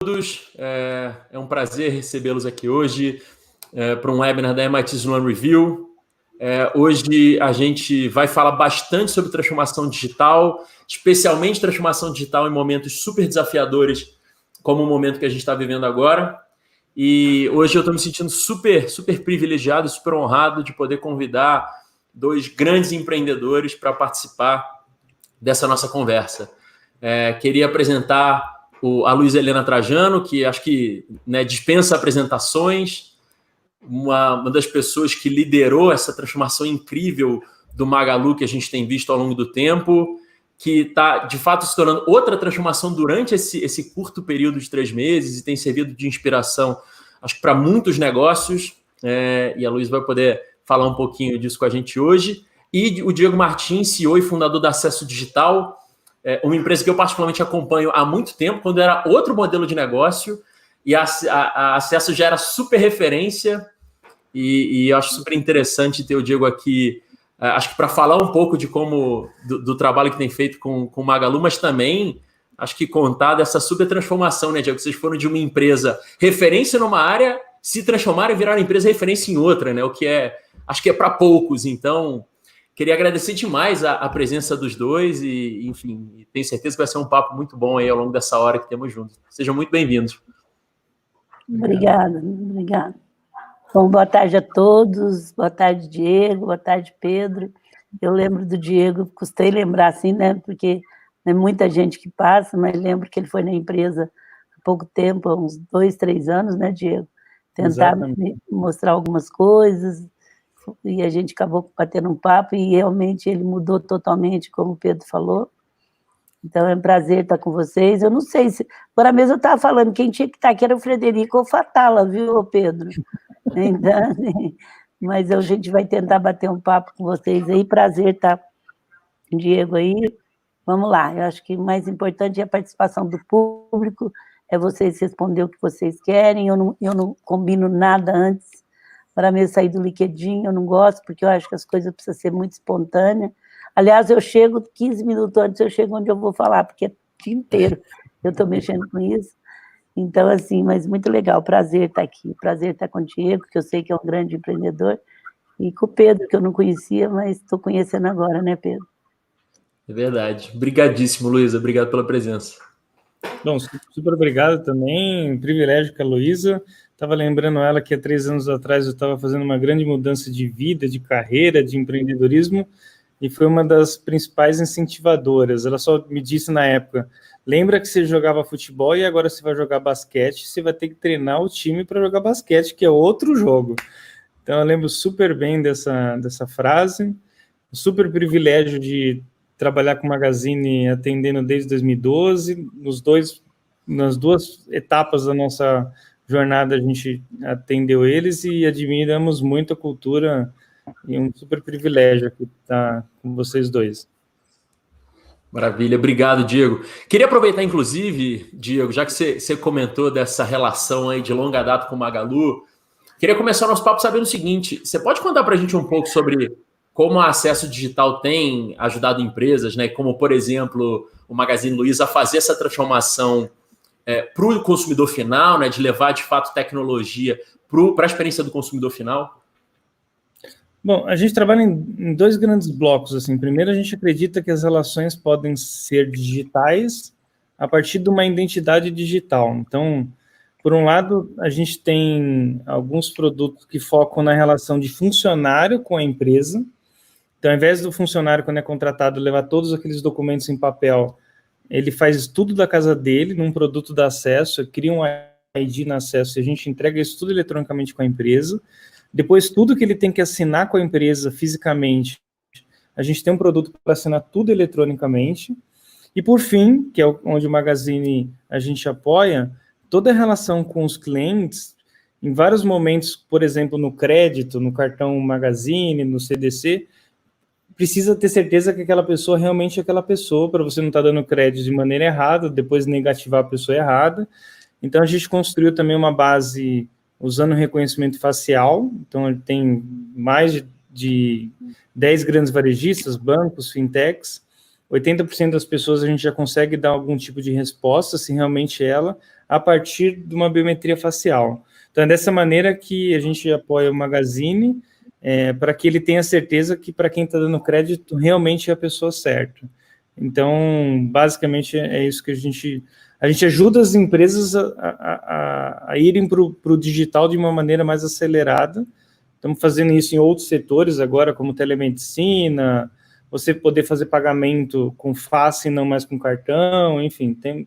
Todos, é um prazer recebê-los aqui hoje para um webinar da MIT Sloan Review. Hoje a gente vai falar bastante sobre transformação digital, especialmente transformação digital em momentos super desafiadores, como o momento que a gente está vivendo agora. E hoje eu estou me sentindo super privilegiado, super honrado de poder convidar dois grandes empreendedores para participar dessa nossa conversa. Queria apresentar a Luísa Helena Trajano, que acho que dispensa apresentações, uma das pessoas que liderou essa transformação incrível do Magalu que a gente tem visto ao longo do tempo, que está, de fato, se tornando outra transformação durante esse curto período de 3 meses e tem servido de inspiração, acho que para muitos negócios, e a Luísa vai poder falar um pouquinho disso com a gente hoje. E o Diego Martins, CEO e fundador da Acesso Digital, uma empresa que eu particularmente acompanho há muito tempo, quando era outro modelo de negócio, e a Acesso já era super referência, e eu acho super interessante ter o Diego aqui, acho que para falar um pouco de como do trabalho que tem feito com o Magalu, mas também acho que contar dessa super transformação, né, Diego? Vocês foram de uma empresa referência numa área, se transformaram e viraram empresa referência em outra, né? O que acho que é para poucos. Então, queria agradecer demais a presença dos dois e, enfim, tenho certeza que vai ser um papo muito bom aí ao longo dessa hora que temos juntos. Sejam muito bem-vindos. Obrigada. Bom, boa tarde a todos, boa tarde, Diego, boa tarde, Pedro. Eu lembro do Diego, custei lembrar assim, né, porque é muita gente que passa, mas lembro que ele foi na empresa há pouco tempo, há uns 2, 3 anos, né, Diego? Tentar mostrar algumas coisas, e a gente acabou batendo um papo, e realmente ele mudou totalmente, como o Pedro falou. Então é um prazer estar com vocês. Eu não sei se... Agora mesmo eu estava falando, quem tinha que estar aqui era o Frederico ou Fatala, viu, Pedro? Então, mas a gente vai tentar bater um papo com vocês aí. Prazer estar com o Diego aí. Vamos lá, eu acho que o mais importante é a participação do público, é vocês responder o que vocês querem. Eu não combino nada antes, para mim sair do LinkedIn, eu não gosto, porque eu acho que as coisas precisam ser muito espontâneas. Aliás, eu chego 15 minutos antes, eu chego onde eu vou falar, porque é o dia inteiro eu estou mexendo com isso. Então, assim, mas muito legal, prazer estar aqui, prazer estar com o Diego, que eu sei que é um grande empreendedor, e com o Pedro, que eu não conhecia, mas estou conhecendo agora, né, Pedro? É verdade. Obrigadíssimo, Luísa, obrigado pela presença. Bom, super obrigado também, privilégio com a Luísa. Estava lembrando ela que há 3 anos atrás eu estava fazendo uma grande mudança de vida, de carreira, de empreendedorismo, e foi uma das principais incentivadoras. Ela só me disse na época, lembra que você jogava futebol e agora você vai jogar basquete, você vai ter que treinar o time para jogar basquete, que é outro jogo. Então eu lembro super bem dessa frase, super privilégio de trabalhar com o Magazine atendendo desde 2012, nas 2 etapas da nossa jornada a gente atendeu eles e admiramos muito a cultura e um super privilégio aqui estar com vocês dois. Maravilha, obrigado, Diego. Queria aproveitar, inclusive, Diego, já que você comentou dessa relação aí de longa data com o Magalu, queria começar o nosso papo sabendo o seguinte, você pode contar para a gente um pouco sobre como a Acesso Digital tem ajudado empresas, né? Como, por exemplo, o Magazine Luiza a fazer essa transformação para o consumidor final, né? De levar, de fato, tecnologia para a experiência do consumidor final? Bom, a gente trabalha em 2 grandes blocos. Assim. Primeiro, a gente acredita que as relações podem ser digitais a partir de uma identidade digital. Então, por um lado, a gente tem alguns produtos que focam na relação de funcionário com a empresa. Então, ao invés do funcionário, quando é contratado, levar todos aqueles documentos em papel, ele faz tudo da casa dele, num produto da Acesso, cria um ID na Acesso, e a gente entrega isso tudo eletronicamente com a empresa. Depois, tudo que ele tem que assinar com a empresa fisicamente, a gente tem um produto para assinar tudo eletronicamente. E, por fim, que é onde o Magazine a gente apoia, toda a relação com os clientes, em vários momentos, por exemplo, no crédito, no cartão Magazine, no CDC, precisa ter certeza que aquela pessoa realmente é aquela pessoa, para você não estar dando crédito de maneira errada, depois negativar a pessoa errada. Então, a gente construiu também uma base usando reconhecimento facial. Então, ele tem mais de 10 grandes varejistas, bancos, fintechs, 80% das pessoas a gente já consegue dar algum tipo de resposta, se realmente ela, a partir de uma biometria facial. Então, é dessa maneira que a gente apoia o Magazine, para que ele tenha certeza que, para quem está dando crédito, realmente é a pessoa certa. Então, basicamente, é isso que a gente ajuda as empresas a irem para o digital de uma maneira mais acelerada. Estamos fazendo isso em outros setores agora, como telemedicina, você poder fazer pagamento com face, não mais com cartão, enfim, tem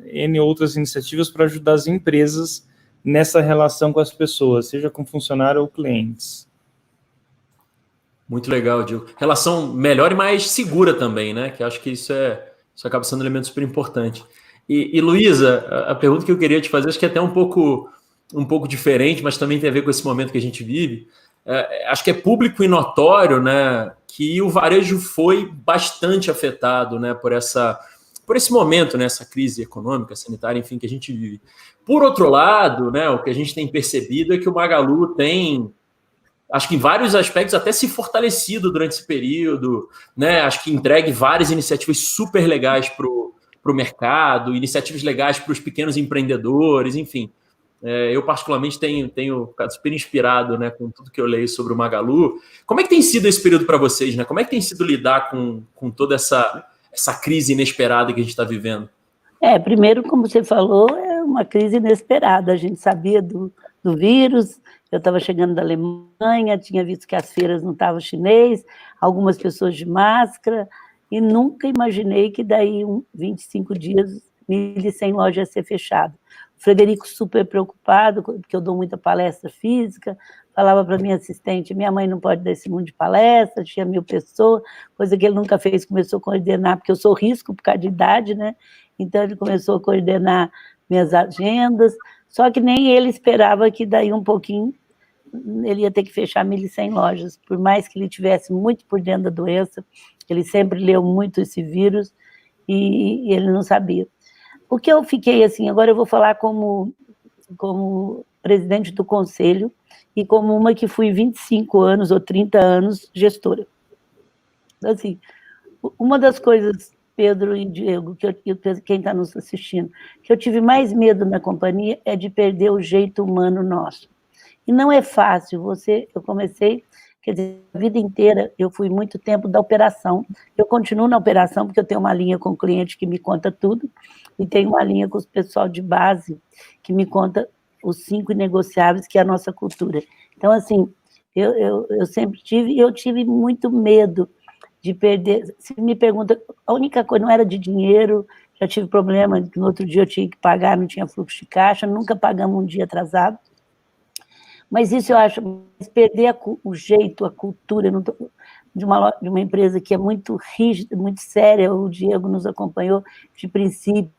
N outras iniciativas para ajudar as empresas nessa relação com as pessoas, seja com funcionário ou clientes. Muito legal, Diego. Relação melhor e mais segura também, né? Que acho que isso acaba sendo um elemento super importante. E Luísa, a pergunta que eu queria te fazer, acho que é até um pouco diferente, mas também tem a ver com esse momento que a gente vive. Acho que é público e notório, né, que o varejo foi bastante afetado, né, por esse momento, né, essa crise econômica, sanitária, enfim, que a gente vive. Por outro lado, né, o que a gente tem percebido é que o Magalu tem, acho que em vários aspectos, até se fortalecido durante esse período, né? Acho que entregue várias iniciativas super legais para o mercado, iniciativas legais para os pequenos empreendedores, enfim. Eu, particularmente, tenho ficado super inspirado, né, com tudo que eu leio sobre o Magalu. Como é que tem sido esse período para vocês, né? Como é que tem sido lidar com toda essa crise inesperada que a gente está vivendo? Primeiro, como você falou, é uma crise inesperada. A gente sabia do vírus, eu estava chegando da Alemanha, tinha visto que as feiras não estavam chinês, algumas pessoas de máscara, e nunca imaginei que daí 25 dias 1.100 lojas ia ser fechado. O Frederico super preocupado, porque eu dou muita palestra física, falava para minha assistente, minha mãe não pode dar esse mundo de palestra, tinha 1.000 pessoas, coisa que ele nunca fez, começou a coordenar, porque eu sou risco por causa de idade, né? Então ele começou a coordenar minhas agendas, só que nem ele esperava que daí um pouquinho ele ia ter que fechar 1.100 lojas, por mais que ele tivesse muito por dentro da doença, ele sempre leu muito esse vírus e ele não sabia. O que eu fiquei assim, agora eu vou falar como presidente do conselho e como uma que fui 25 anos ou 30 anos gestora. Assim, uma das coisas, Pedro e Diego, quem está nos assistindo, que eu tive mais medo na companhia é de perder o jeito humano nosso. E não é fácil, eu comecei, quer dizer, a vida inteira eu fui muito tempo da operação, eu continuo na operação porque eu tenho uma linha com o cliente que me conta tudo, e tenho uma linha com o pessoal de base que me conta os 5 inegociáveis, que é a nossa cultura. Então, assim, eu sempre tive muito medo de perder. Se me pergunta, a única coisa não era de dinheiro, já tive problema, que no outro dia eu tinha que pagar, não tinha fluxo de caixa, nunca pagamos um dia atrasado. Mas isso eu acho, perder o jeito, a cultura de uma empresa que é muito rígida, muito séria, o Diego nos acompanhou, de princípios,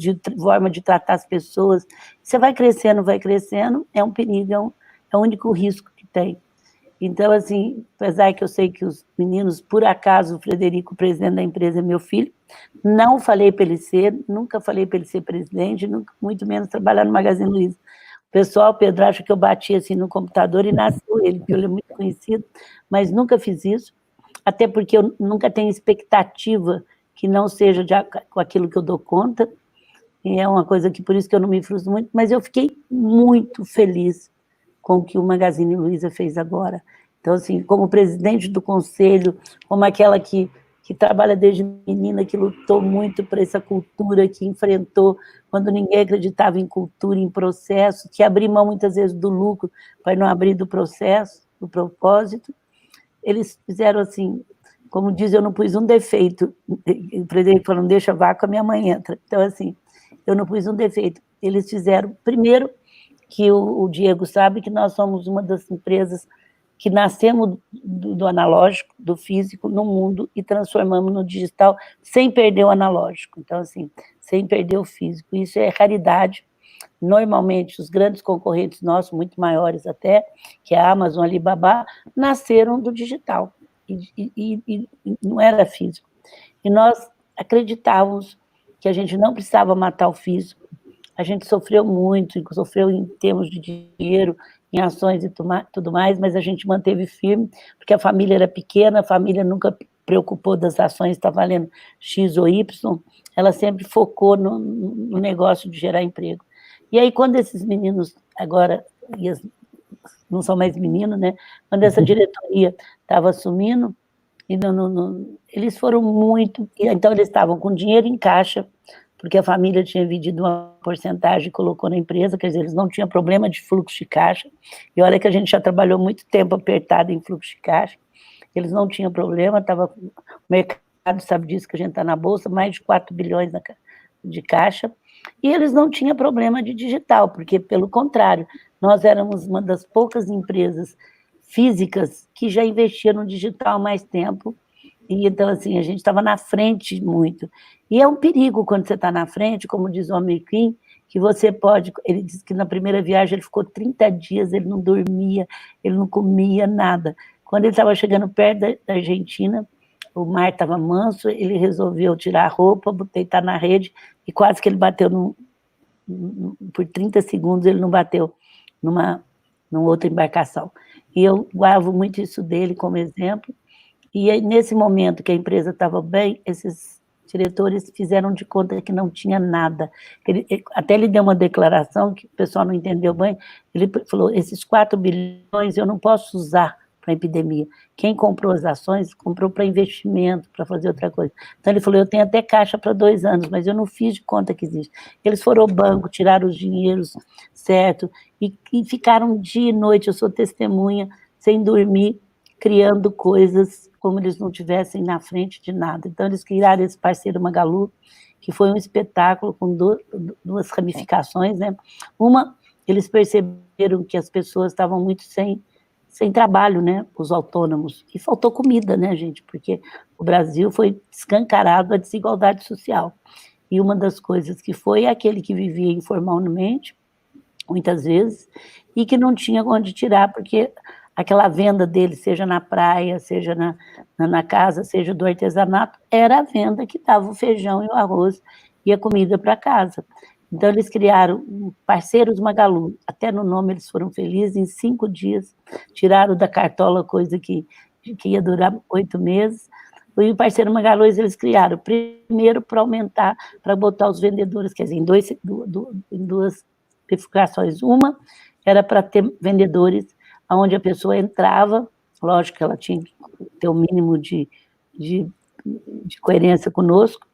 de forma de tratar as pessoas. Você vai crescendo, é um perigo, é o único risco que tem. Então, assim, apesar que eu sei que os meninos, por acaso, o Frederico, o presidente da empresa, é meu filho, não falei para ele ser, nunca falei para ele ser presidente, nunca, muito menos trabalhar no Magazine Luiza. O pessoal, Pedro, acha que eu bati assim no computador e nasceu ele, porque ele é muito conhecido, mas nunca fiz isso, até porque eu nunca tenho expectativa que não seja com aquilo que eu dou conta, e é uma coisa que por isso que eu não me frustro muito, mas eu fiquei muito feliz com o que o Magazine Luiza fez agora. Então, assim, como presidente do conselho, como aquela que trabalha desde menina, que lutou muito por essa cultura, que enfrentou quando ninguém acreditava em cultura, em processo, que abriu mão muitas vezes do lucro para não abrir do processo, do propósito. Eles fizeram assim, como diz, eu não pus um defeito. O presidente falando, deixa vácuo, a minha mãe entra. Então, assim, eu não pus um defeito. Eles fizeram, primeiro, que o Diego sabe que nós somos uma das empresas que nascemos do analógico, do físico, no mundo e transformamos no digital sem perder o analógico. Então, assim, sem perder o físico. Isso é raridade. Normalmente, os grandes concorrentes nossos, muito maiores até, que é a Amazon, Alibaba, nasceram do digital e não era físico. E nós acreditávamos que a gente não precisava matar o físico. A gente sofreu muito, sofreu em termos de dinheiro, em ações e tudo mais, mas a gente manteve firme, porque a família era pequena, a família nunca preocupou das ações, está valendo X ou Y, ela sempre focou no negócio de gerar emprego. E aí, quando esses meninos, agora, não são mais meninos, né? Quando essa diretoria estava assumindo, eles foram muito... Então, eles estavam com dinheiro em caixa, porque a família tinha vendido uma porcentagem e colocou na empresa, quer dizer, eles não tinham problema de fluxo de caixa, e olha que a gente já trabalhou muito tempo apertado em fluxo de caixa, eles não tinham problema, o mercado sabe disso, que a gente está na Bolsa, mais de 4 bilhões de caixa, e eles não tinham problema de digital, porque, pelo contrário, nós éramos uma das poucas empresas físicas que já investiam no digital há mais tempo, e então, assim, a gente estava na frente muito. E é um perigo quando você está na frente, como diz o Homem Queen, que você pode... Ele disse que na primeira viagem ele ficou 30 dias, ele não dormia, ele não comia nada. Quando ele estava chegando perto da Argentina, o mar estava manso, ele resolveu tirar a roupa, deitar na rede, e quase que ele bateu por 30 segundos, ele não bateu numa outra embarcação. E eu guardo muito isso dele como exemplo. E aí, nesse momento que a empresa estava bem, esses diretores fizeram de conta que não tinha nada. Até ele deu uma declaração que o pessoal não entendeu bem, ele falou, esses 4 bilhões eu não posso usar para a epidemia. Quem comprou as ações, comprou para investimento, para fazer outra coisa. Então ele falou, eu tenho até caixa para 2 anos, mas eu não fiz de conta que existe. Eles foram ao banco, tiraram os dinheiros, certo? E ficaram dia e noite, eu sou testemunha, sem dormir, criando coisas como eles não tivessem na frente de nada. Então, eles criaram esse parceiro Magalu, que foi um espetáculo com 2 ramificações, né? Uma, eles perceberam que as pessoas estavam muito sem trabalho, né? Os autônomos. E faltou comida, né, gente? Porque o Brasil foi escancarado a desigualdade social. E uma das coisas que foi aquele que vivia informalmente, muitas vezes, e que não tinha onde tirar, porque aquela venda dele, seja na praia, seja na casa, seja do artesanato, era a venda que dava o feijão e o arroz e a comida para casa. Então, eles criaram Parceiros Magalu, até no nome eles foram felizes, em 5 dias, tiraram da cartola coisa que ia durar 8 meses, e o Parceiro Magalu eles criaram, primeiro para aumentar, para botar os vendedores, quer dizer, em 2 bifurcações. Uma era para ter vendedores onde a pessoa entrava, lógico que ela tinha que ter o mínimo de coerência conosco,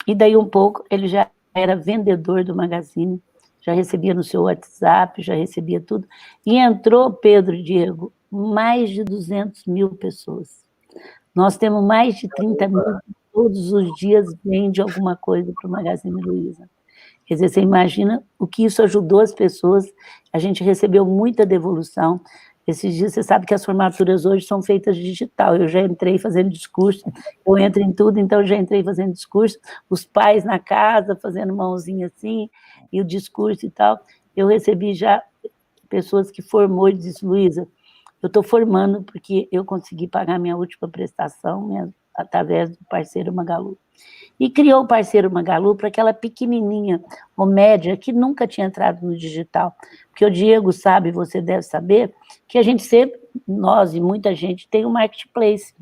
e daí um pouco ele já era vendedor do Magazine, já recebia no seu WhatsApp, já recebia tudo, e entrou, Pedro e Diego, mais de 200 mil pessoas. Nós temos mais de 30 mil, todos os dias vende alguma coisa para o Magazine Luiza. Quer dizer, você imagina o que isso ajudou as pessoas, a gente recebeu muita devolução. Esses dias, você sabe que as formaturas hoje são feitas digital, eu já entrei fazendo discurso, eu entro em tudo, então eu já entrei fazendo discurso, os pais na casa fazendo mãozinha assim, e o discurso e tal, eu recebi já pessoas que formou e disse, Luiza, eu estou formando porque eu consegui pagar minha última prestação através do Parceiro Magalu. E criou o Parceiro Magalu para aquela pequenininha ou média que nunca tinha entrado no digital. Porque o Diego sabe, você deve saber, que a gente sempre, nós e muita gente, tem o marketplace.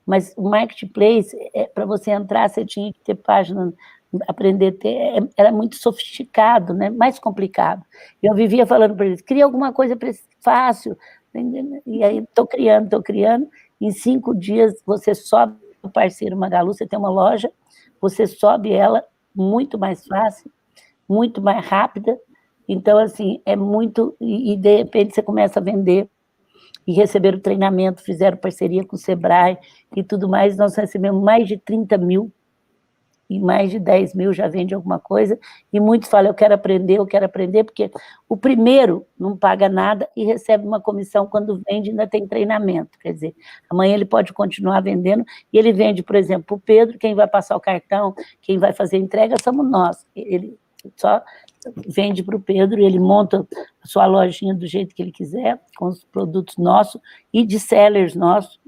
Mas o marketplace, para você entrar, você tinha que ter página, aprender a ter, era muito sofisticado, né? Mais complicado. Eu vivia falando para eles, cria alguma coisa fácil, e aí estou criando, em 5 dias você sobe o Parceiro Magalu, você tem uma loja, você sobe ela muito mais fácil, muito mais rápida, então, assim, é muito... E, de repente, você começa a vender e receber o treinamento, fizeram parceria com o Sebrae e tudo mais, nós recebemos mais de 30 mil, e mais de 10 mil já vende alguma coisa, e muitos falam, eu quero aprender, porque o primeiro não paga nada e recebe uma comissão quando vende, ainda tem treinamento, quer dizer, amanhã ele pode continuar vendendo, e ele vende, por exemplo, para o Pedro, quem vai passar o cartão, quem vai fazer a entrega, somos nós, ele só vende para o Pedro, ele monta a sua lojinha do jeito que ele quiser, com os produtos nossos, e de sellers nossos.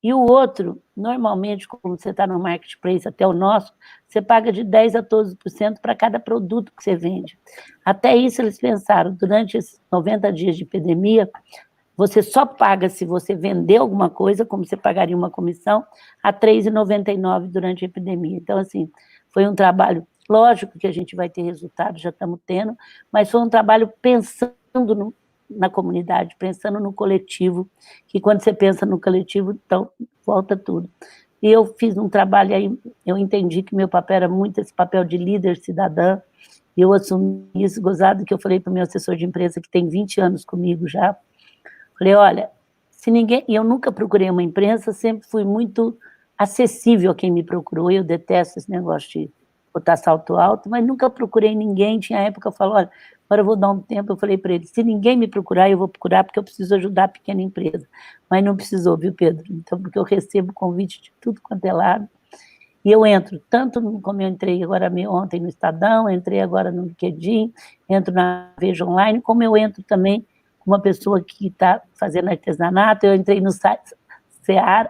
E o outro, normalmente, como você está no marketplace, até o nosso, você paga de 10% a 12% para cada produto que você vende. Até isso eles pensaram, durante esses 90 dias de epidemia, você só paga se você vender alguma coisa, como você pagaria uma comissão, a R$ 3,99 durante a epidemia. Então, assim, foi um trabalho, lógico que a gente vai ter resultado, já estamos tendo, mas foi um trabalho pensando na comunidade, pensando no coletivo, que quando você pensa no coletivo, então volta tudo. E eu fiz um trabalho aí, eu entendi que meu papel era muito esse papel de líder cidadã, e eu assumi isso, gozado, que eu falei para o meu assessor de empresa, que tem 20 anos comigo já, falei, olha, se ninguém... E eu nunca procurei uma imprensa, sempre fui muito acessível a quem me procurou, eu detesto esse negócio de botar salto alto, mas nunca procurei ninguém, tinha época, eu falo, olha, agora eu vou dar um tempo, eu falei para ele, se ninguém me procurar, eu vou procurar, porque eu preciso ajudar a pequena empresa. Mas não precisou, viu, Pedro? Então, porque eu recebo convite de tudo quanto é lado, e eu entro, tanto como eu entrei agora ontem no Estadão, entrei agora no LinkedIn, entro na Veja Online, como eu entro também com uma pessoa que está fazendo artesanato, eu entrei no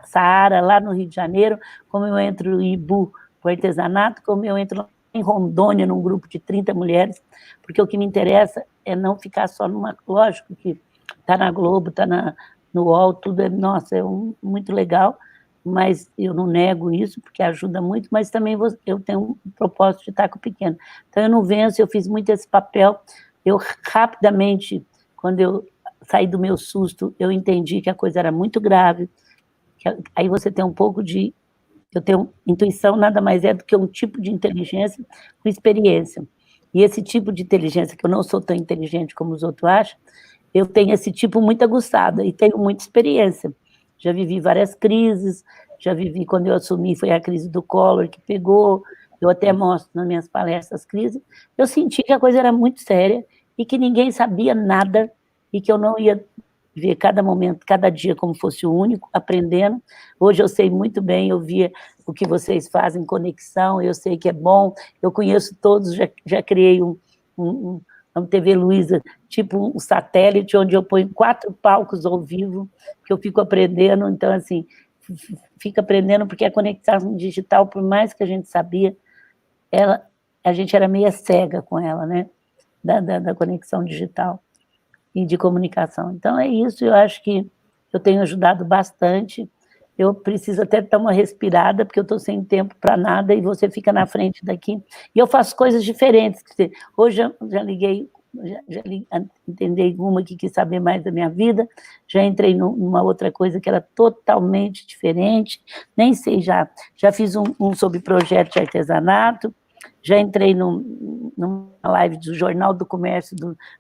Saara, lá no Rio de Janeiro, como eu entro no Ibu, para o artesanato, como eu entro em Rondônia, num grupo de 30 mulheres, porque o que me interessa é não ficar só numa... Lógico que está na Globo, está no UOL, tudo é, nossa, muito legal, mas eu não nego isso, porque ajuda muito, mas também eu tenho um propósito de estar com o pequeno. Então, eu não venço, eu fiz muito esse papel, eu rapidamente, quando eu saí do meu susto, eu entendi que a coisa era muito grave, aí você tem um pouco de... Eu tenho intuição, nada mais é do que um tipo de inteligência com experiência. E esse tipo de inteligência, que eu não sou tão inteligente como os outros acham, eu tenho esse tipo muito aguçado e tenho muita experiência. Já vivi várias crises, já vivi, quando eu assumi, foi a crise do Collor que pegou, eu até mostro nas minhas palestras as crises. Eu senti que a coisa era muito séria e que ninguém sabia nada e que eu não ia ver cada momento, cada dia como fosse o único, aprendendo. Hoje eu sei muito bem, eu via o que vocês fazem, conexão, eu sei que é bom, eu conheço todos, já criei uma TV Luiza, tipo um satélite, onde eu ponho 4 palcos ao vivo, que eu fico aprendendo, então, assim, fico aprendendo, porque a conexão digital, por mais que a gente sabia, a gente era meio cega com ela, né, da conexão digital e de comunicação. Então, é isso, eu acho que eu tenho ajudado bastante, eu preciso até dar uma respirada, porque eu estou sem tempo para nada, e você fica na frente daqui, e eu faço coisas diferentes. Hoje eu já liguei, entendi uma que quis saber mais da minha vida, já entrei numa outra coisa que era totalmente diferente, nem sei, já fiz um sobre projeto de artesanato, já entrei numa live do Jornal do Comércio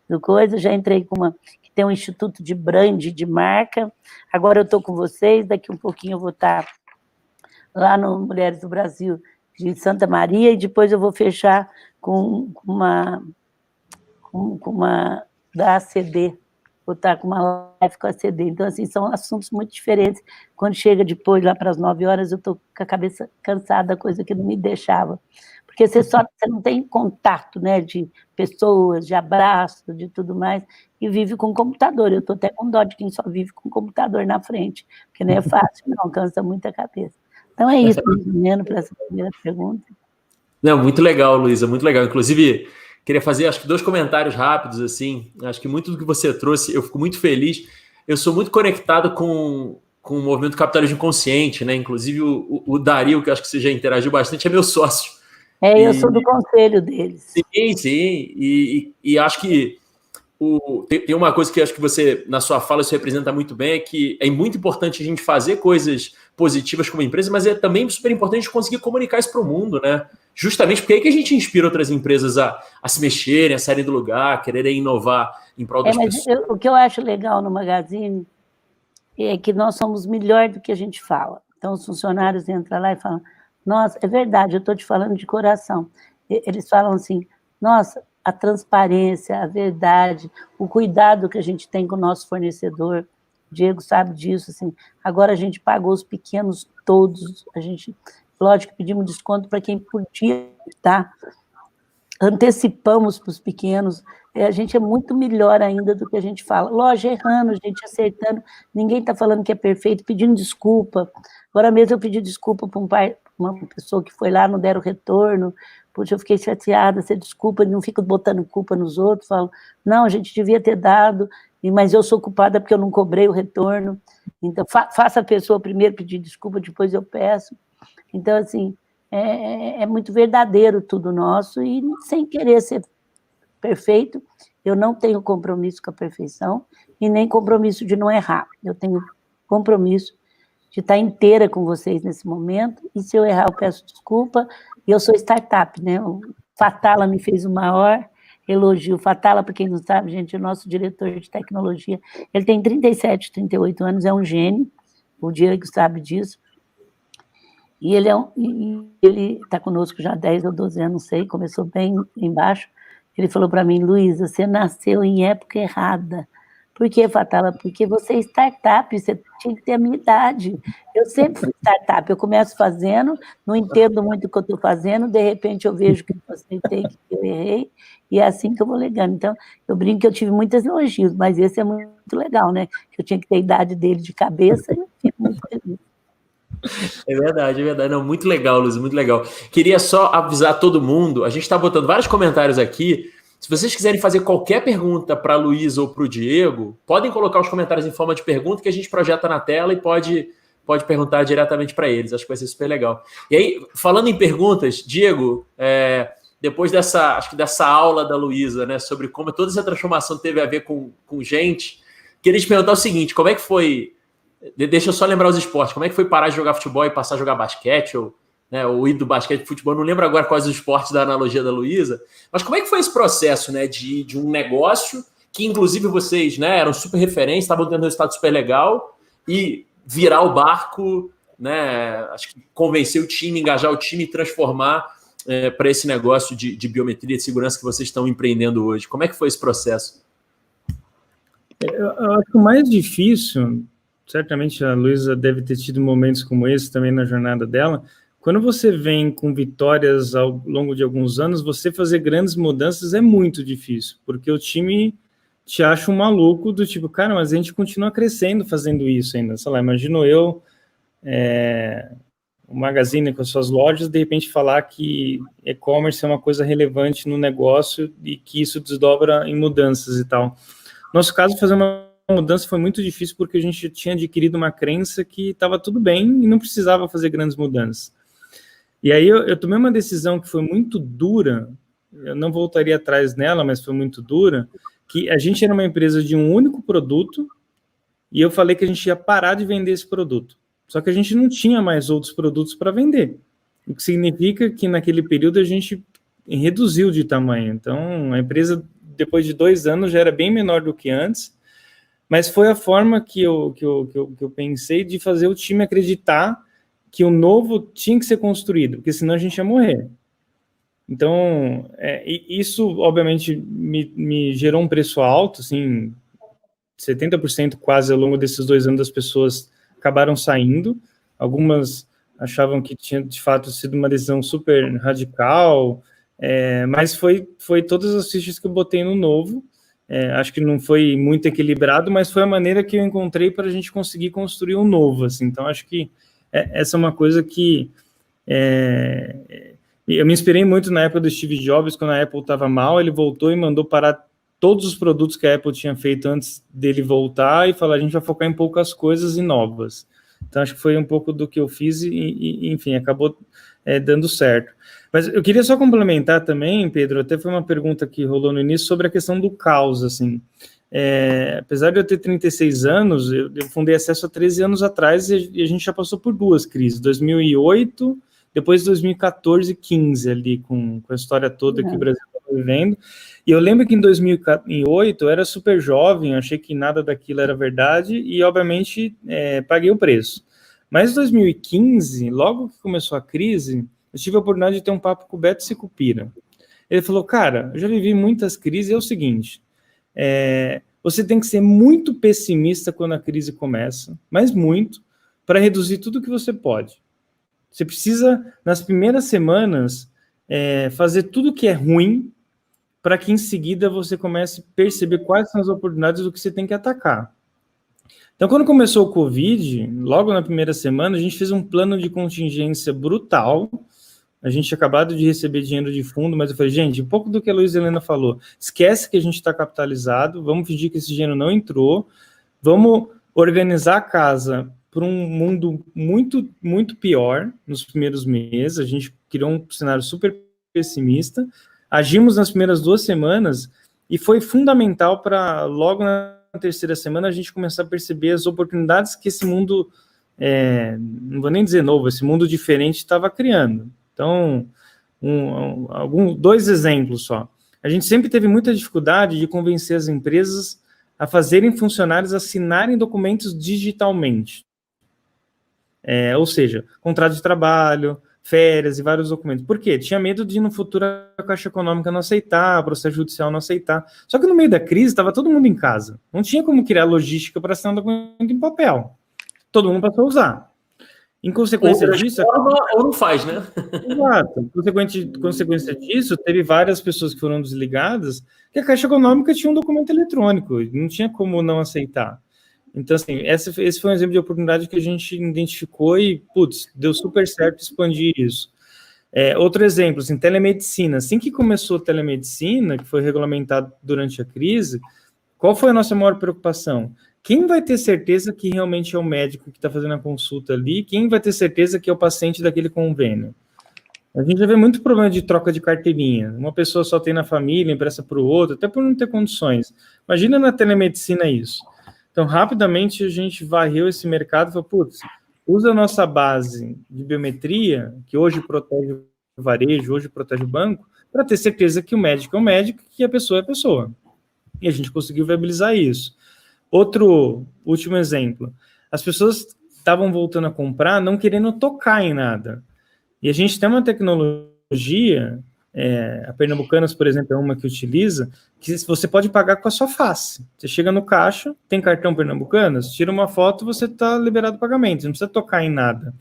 do Coisa, já entrei com uma que tem um instituto de brand, de marca, agora eu estou com vocês, daqui um pouquinho eu vou estar lá no Mulheres do Brasil, de Santa Maria, e depois eu vou fechar com uma da ACD, vou estar com uma live com a ACD, então, assim, são assuntos muito diferentes, quando chega depois, lá para as 9 horas, eu estou com a cabeça cansada, coisa que não me deixava, porque você não tem contato, né, de pessoas, de abraço, de tudo mais, e vive com computador. Eu estou até com dó de quem só vive com computador na frente, porque não é fácil, não, cansa muito a cabeça. Então é isso, mais ou menos, para essa primeira pergunta. Não, muito legal, Luísa, muito legal. Inclusive, queria fazer, acho que 2 comentários rápidos, assim, acho que muito do que você trouxe, eu fico muito feliz. Eu sou muito conectado com o movimento capitalismo consciente, né? Inclusive o Dario, que eu acho que você já interagiu bastante, é meu sócio. Eu sou do conselho deles. Sim. E acho que tem uma coisa que acho que você, na sua fala, isso representa muito bem, é que é muito importante a gente fazer coisas positivas como empresa, mas é também super importante conseguir comunicar isso para o mundo, né? Justamente porque é aí que a gente inspira outras empresas a se mexerem, a saírem do lugar, a quererem inovar em prol das pessoas. O que eu acho legal no Magazine é que nós somos melhor do que a gente fala. Então, os funcionários entram lá e falam, nossa, é verdade, eu estou te falando de coração. Eles falam assim, nossa, a transparência, a verdade, o cuidado que a gente tem com o nosso fornecedor, o Diego sabe disso, assim, agora a gente pagou os pequenos todos, a gente, lógico, pedimos desconto para quem podia, tá? Antecipamos para os pequenos, a gente é muito melhor ainda do que a gente fala. Lógico, errando, a gente acertando, ninguém está falando que é perfeito, pedindo desculpa. Agora mesmo eu pedi desculpa para uma pessoa que foi lá, não deram retorno, Puxa, eu fiquei chateada, você desculpa, não fico botando culpa nos outros, falo, não, a gente devia ter dado, mas eu sou culpada porque eu não cobrei o retorno, então faça a pessoa primeiro pedir desculpa, depois eu peço. Então, assim, é muito verdadeiro tudo nosso, e sem querer ser perfeito, eu não tenho compromisso com a perfeição, e nem compromisso de não errar, eu tenho compromisso de estar inteira com vocês nesse momento, e se eu errar, eu peço desculpa, e eu sou startup, né? O Fatala me fez o maior elogio. Fatala, para quem não sabe, gente, é o nosso diretor de tecnologia, ele tem 37, 38 anos, é um gênio, o Diego sabe disso, e ele está conosco já há 10 ou 12 anos, não sei, começou bem embaixo. Ele falou para mim, Luísa, você nasceu em época errada. Por que, Fatala? Porque você é startup, você tinha que ter a minha idade. Eu sempre fui startup, eu começo fazendo, não entendo muito o que eu estou fazendo, de repente eu vejo que eu acertei, que eu errei, e é assim que eu vou legando. Então, eu brinco que eu tive muitos elogios, mas esse é muito legal, né? Eu tinha que ter a idade dele de cabeça, e eu fico muito feliz. É verdade, é verdade. Não, muito legal, Luiz, muito legal. Queria só avisar todo mundo, a gente está botando vários comentários aqui. Se vocês quiserem fazer qualquer pergunta para a Luísa ou para o Diego, podem colocar os comentários em forma de pergunta que a gente projeta na tela e pode perguntar diretamente para eles. Acho que vai ser super legal. E aí, falando em perguntas, Diego, depois dessa aula da Luísa, né, sobre como toda essa transformação teve a ver com gente, queria te perguntar o seguinte, como é que foi... Deixa eu só lembrar os esportes. Como é que foi parar de jogar futebol e passar a jogar basquete? Ou ir do basquete para futebol? Não lembro agora quais os esportes da analogia da Luísa. Mas como é que foi esse processo, né, de um negócio que, inclusive, vocês, né, eram super referências, estavam tendo um resultado super legal, e virar o barco, né, acho que convencer o time, engajar o time e transformar para esse negócio de biometria, de segurança que vocês estão empreendendo hoje. Como é que foi esse processo? Eu acho que o mais difícil... Certamente a Luísa deve ter tido momentos como esse também na jornada dela. Quando você vem com vitórias ao longo de alguns anos, você fazer grandes mudanças é muito difícil, porque o time te acha um maluco do tipo, cara, mas a gente continua crescendo fazendo isso ainda. Sei lá, imagino eu, o Magazine com as suas lojas, de repente falar que e-commerce é uma coisa relevante no negócio e que isso desdobra em mudanças e tal. No nosso caso, fazer uma mudança foi muito difícil porque a gente tinha adquirido uma crença que estava tudo bem e não precisava fazer grandes mudanças. E aí eu tomei uma decisão que foi muito dura, eu não voltaria atrás nela, mas foi muito dura, que a gente era uma empresa de um único produto e eu falei que a gente ia parar de vender esse produto. Só que a gente não tinha mais outros produtos para vender, o que significa que naquele período a gente reduziu de tamanho. Então, a empresa, depois de 2 anos, já era bem menor do que antes, mas foi a forma que eu pensei de fazer o time acreditar que o novo tinha que ser construído, porque senão a gente ia morrer. Então, isso, obviamente, me gerou um preço alto, assim, 70% quase ao longo desses 2 anos das pessoas acabaram saindo, algumas achavam que tinha, de fato, sido uma decisão super radical, mas foi todas as fichas que eu botei no novo. Acho que não foi muito equilibrado, mas foi a maneira que eu encontrei para a gente conseguir construir um novo, assim. Então, acho que essa é uma coisa que eu me inspirei muito na época do Steve Jobs, quando a Apple estava mal, ele voltou e mandou parar todos os produtos que a Apple tinha feito antes dele voltar e falar, a gente vai focar em poucas coisas e novas. Então, acho que foi um pouco do que eu fiz e enfim, acabou dando certo. Mas eu queria só complementar também, Pedro, até foi uma pergunta que rolou no início sobre a questão do caos, assim. Apesar de eu ter 36 anos, eu fundei Acesso há 13 anos atrás e a gente já passou por 2 crises, 2008, depois 2014 e 15 ali, com a história toda que o Brasil estava vivendo. E eu lembro que em 2008 eu era super jovem, achei que nada daquilo era verdade e, obviamente, paguei o preço. Mas em 2015, logo que começou a crise, eu tive a oportunidade de ter um papo com o Beto Sicupira. Ele falou, cara, eu já vivi muitas crises, é o seguinte, você tem que ser muito pessimista quando a crise começa, mas muito, para reduzir tudo que você pode. Você precisa, nas primeiras semanas, fazer tudo que é ruim, para que em seguida você comece a perceber quais são as oportunidades do que você tem que atacar. Então, quando começou o Covid, logo na primeira semana, a gente fez um plano de contingência brutal, a gente tinha acabado de receber dinheiro de fundo, mas eu falei, gente, um pouco do que a Luiza Helena falou, esquece que a gente está capitalizado, vamos fingir que esse dinheiro não entrou, vamos organizar a casa para um mundo muito, muito pior nos primeiros meses, a gente criou um cenário super pessimista, agimos nas primeiras 2 semanas e foi fundamental para logo na terceira semana a gente começar a perceber as oportunidades que esse mundo, não vou nem dizer novo, esse mundo diferente estava criando. Então, 2 exemplos só. A gente sempre teve muita dificuldade de convencer as empresas a fazerem funcionários assinarem documentos digitalmente. Ou seja, contrato de trabalho, férias e vários documentos. Por quê? Tinha medo de no futuro a Caixa Econômica não aceitar, a processo judicial não aceitar. Só que no meio da crise estava todo mundo em casa. Não tinha como criar logística para assinar um documento em papel. Todo mundo passou a usar. Em consequência disso... Ou não faz, né? Exato. Consequência disso, teve várias pessoas que foram desligadas que a Caixa Econômica tinha um documento eletrônico. Não tinha como não aceitar. Então, assim, esse foi um exemplo de oportunidade que a gente identificou e, putz, deu super certo expandir isso. Outro exemplo, assim, telemedicina. Assim que começou a telemedicina, que foi regulamentado durante a crise, qual foi a nossa maior preocupação? Quem vai ter certeza que realmente é o médico que está fazendo a consulta ali? Quem vai ter certeza que é o paciente daquele convênio? A gente já vê muito problema de troca de carteirinha. Uma pessoa só tem na família, empresta para o outro, até por não ter condições. Imagina na telemedicina isso. Então, rapidamente, a gente varreu esse mercado e falou, putz, usa a nossa base de biometria, que hoje protege o varejo, hoje protege o banco, para ter certeza que o médico é o médico e que a pessoa é a pessoa. E a gente conseguiu viabilizar isso. Outro último exemplo. As pessoas estavam voltando a comprar não querendo tocar em nada. E a gente tem uma tecnologia, a Pernambucanas, por exemplo, é uma que utiliza, que você pode pagar com a sua face. Você chega no caixa, tem cartão Pernambucanas, tira uma foto, você está liberado o pagamento, você não precisa tocar em nada.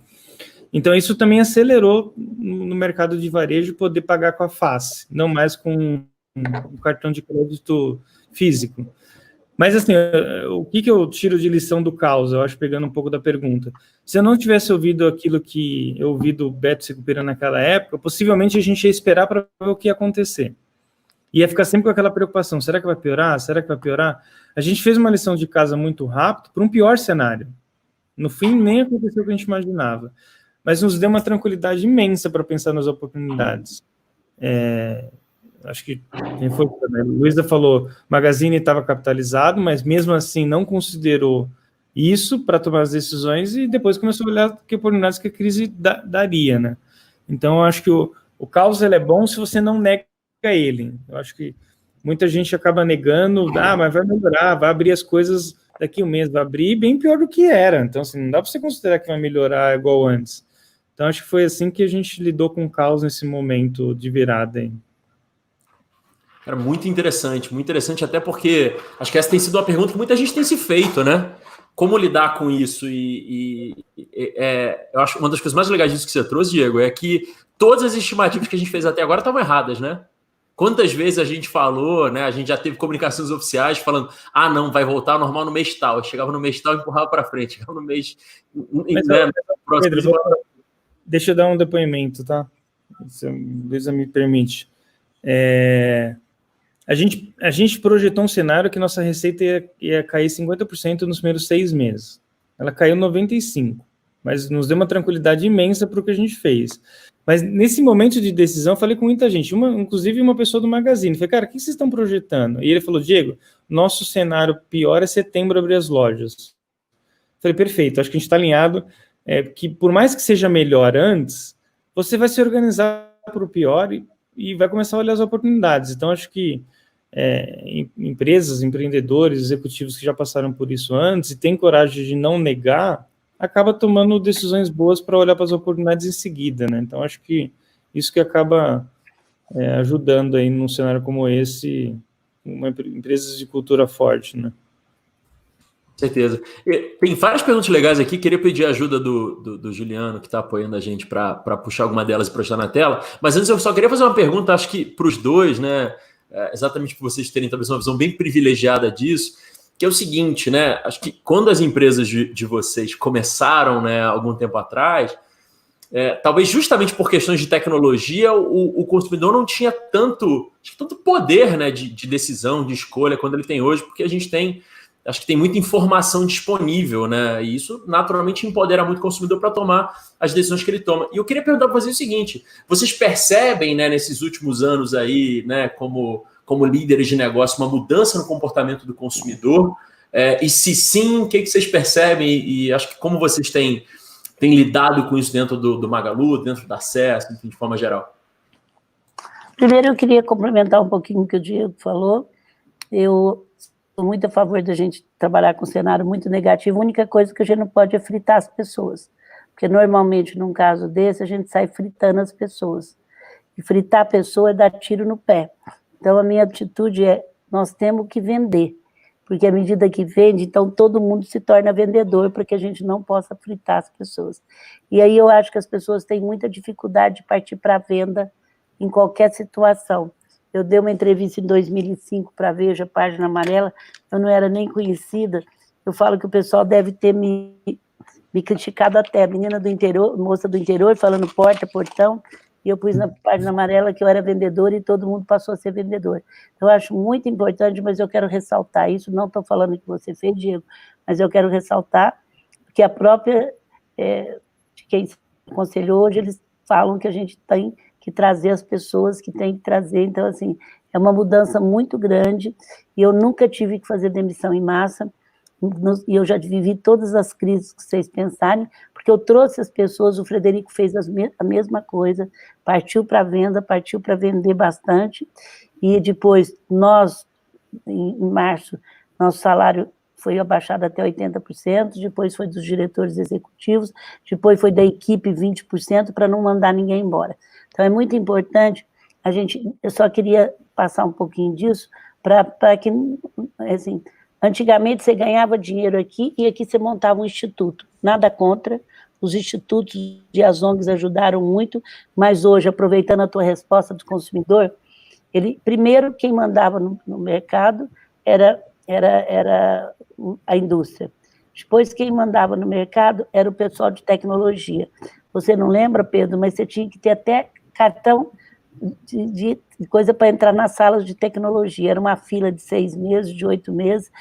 Então, isso também acelerou no mercado de varejo poder pagar com a face, não mais com um cartão de crédito físico. Mas, assim, o que eu tiro de lição do caos, eu acho, pegando um pouco da pergunta, se eu não tivesse ouvido aquilo que eu ouvi do Beto Secupira naquela época, possivelmente a gente ia esperar para ver o que ia acontecer. Ia ficar sempre com aquela preocupação, será que vai piorar? Será que vai piorar? A gente fez uma lição de casa muito rápido para um pior cenário. No fim, nem aconteceu o que a gente imaginava. Mas nos deu uma tranquilidade imensa para pensar nas oportunidades. Acho que quem foi, né? Luiza falou, Magazine estava capitalizado, mas mesmo assim não considerou isso para tomar as decisões e depois começou a olhar que oportunidades que a crise daria, né? Então, eu acho que o caos ele é bom se você não nega ele. Eu acho que muita gente acaba negando, mas vai melhorar, vai abrir as coisas daqui a um mês, vai abrir bem pior do que era. Então, assim, não dá para você considerar que vai melhorar igual antes. Então, acho que foi assim que a gente lidou com o caos nesse momento de virada aí. Era muito interessante até porque acho que essa tem sido uma pergunta que muita gente tem se feito, né? Como lidar com isso? Eu acho que uma das coisas mais legais disso que você trouxe, Diego, é que todas as estimativas que a gente fez até agora estavam erradas, né? Quantas vezes a gente falou, né? A gente já teve comunicações oficiais falando, não, vai voltar ao normal no mês tal. Chegava no mês tal e empurrava para frente. Chegava no mês... Pedro, deixa eu dar um depoimento, tá? Se a Luiza me permite. A gente projetou um cenário que nossa receita ia cair 50% nos primeiros 6 meses. Ela caiu 95%, mas nos deu uma tranquilidade imensa para o que a gente fez. Mas nesse momento de decisão, eu falei com muita gente, inclusive uma pessoa do Magazine. Falei, cara, o que vocês estão projetando? E ele falou, Diego, nosso cenário pior é setembro abrir as lojas. Falei, perfeito, acho que a gente está alinhado, que por mais que seja melhor antes, você vai se organizar para o pior e vai começar a olhar as oportunidades. Então, acho que empresas, empreendedores, executivos que já passaram por isso antes e têm coragem de não negar, acaba tomando decisões boas para olhar para as oportunidades em seguida, né? Então, acho que isso que acaba ajudando aí num cenário como esse, empresas de cultura forte, né? Certeza. Tem várias perguntas legais aqui, queria pedir a ajuda do Juliano, que está apoiando a gente para puxar alguma delas e projetar na tela, mas antes eu só queria fazer uma pergunta, acho que para os dois, né, exatamente por vocês terem talvez uma visão bem privilegiada disso, que é o seguinte, né, acho que quando as empresas de vocês começaram, né, algum tempo atrás, talvez justamente por questões de tecnologia, o consumidor não tinha tanto poder, né, de decisão, de escolha, quando ele tem hoje, porque a gente acho que tem muita informação disponível, né, e isso naturalmente empodera muito o consumidor para tomar as decisões que ele toma. E eu queria perguntar para vocês o seguinte: vocês percebem, né, nesses últimos anos aí, né, como líderes de negócio, uma mudança no comportamento do consumidor? E se sim, o que vocês percebem? E acho que como vocês têm lidado com isso dentro do Magalu, dentro da CES, enfim, de forma geral? Primeiro, eu queria complementar um pouquinho o que o Diego falou. Eu sou muito a favor da gente trabalhar com um cenário muito negativo. A única coisa que a gente não pode é fritar as pessoas, porque normalmente, num caso desse, a gente sai fritando as pessoas. E fritar a pessoa é dar tiro no pé. Então, a minha atitude é: nós temos que vender, porque à medida que vende, então todo mundo se torna vendedor, para que a gente não possa fritar as pessoas. E aí eu acho que as pessoas têm muita dificuldade de partir para a venda em qualquer situação. Eu dei uma entrevista em 2005 para a Veja, Página Amarela, eu não era nem conhecida, eu falo que o pessoal deve ter me criticado até, menina do interior, moça do interior, falando porta, portão, e eu pus na Página Amarela que eu era vendedora e todo mundo passou a ser vendedor. Eu acho muito importante, mas eu quero ressaltar isso, não estou falando que você fez, Diego, mas eu quero ressaltar que a própria, de quem se aconselhou hoje, eles falam que a gente tem que trazer as pessoas que tem que trazer. Então, assim, é uma mudança muito grande, e eu nunca tive que fazer demissão em massa, e eu já vivi todas as crises que vocês pensarem, porque eu trouxe as pessoas, o Frederico fez a mesma coisa, partiu para a venda, partiu para vender bastante, e depois nós, em março, nosso salário foi abaixado até 80%, depois foi dos diretores executivos, depois foi da equipe 20%, para não mandar ninguém embora. Então, é muito importante, eu só queria passar um pouquinho disso, para que, assim, antigamente você ganhava dinheiro aqui, e aqui você montava um instituto, nada contra, os institutos e as ONGs ajudaram muito, mas hoje, aproveitando a tua resposta do consumidor, primeiro quem mandava no mercado era a indústria. Depois quem mandava no mercado era o pessoal de tecnologia. Você não lembra, Pedro, mas você tinha que ter até cartão de coisa para entrar nas salas de tecnologia. Era uma fila de 6 meses, de 8 meses.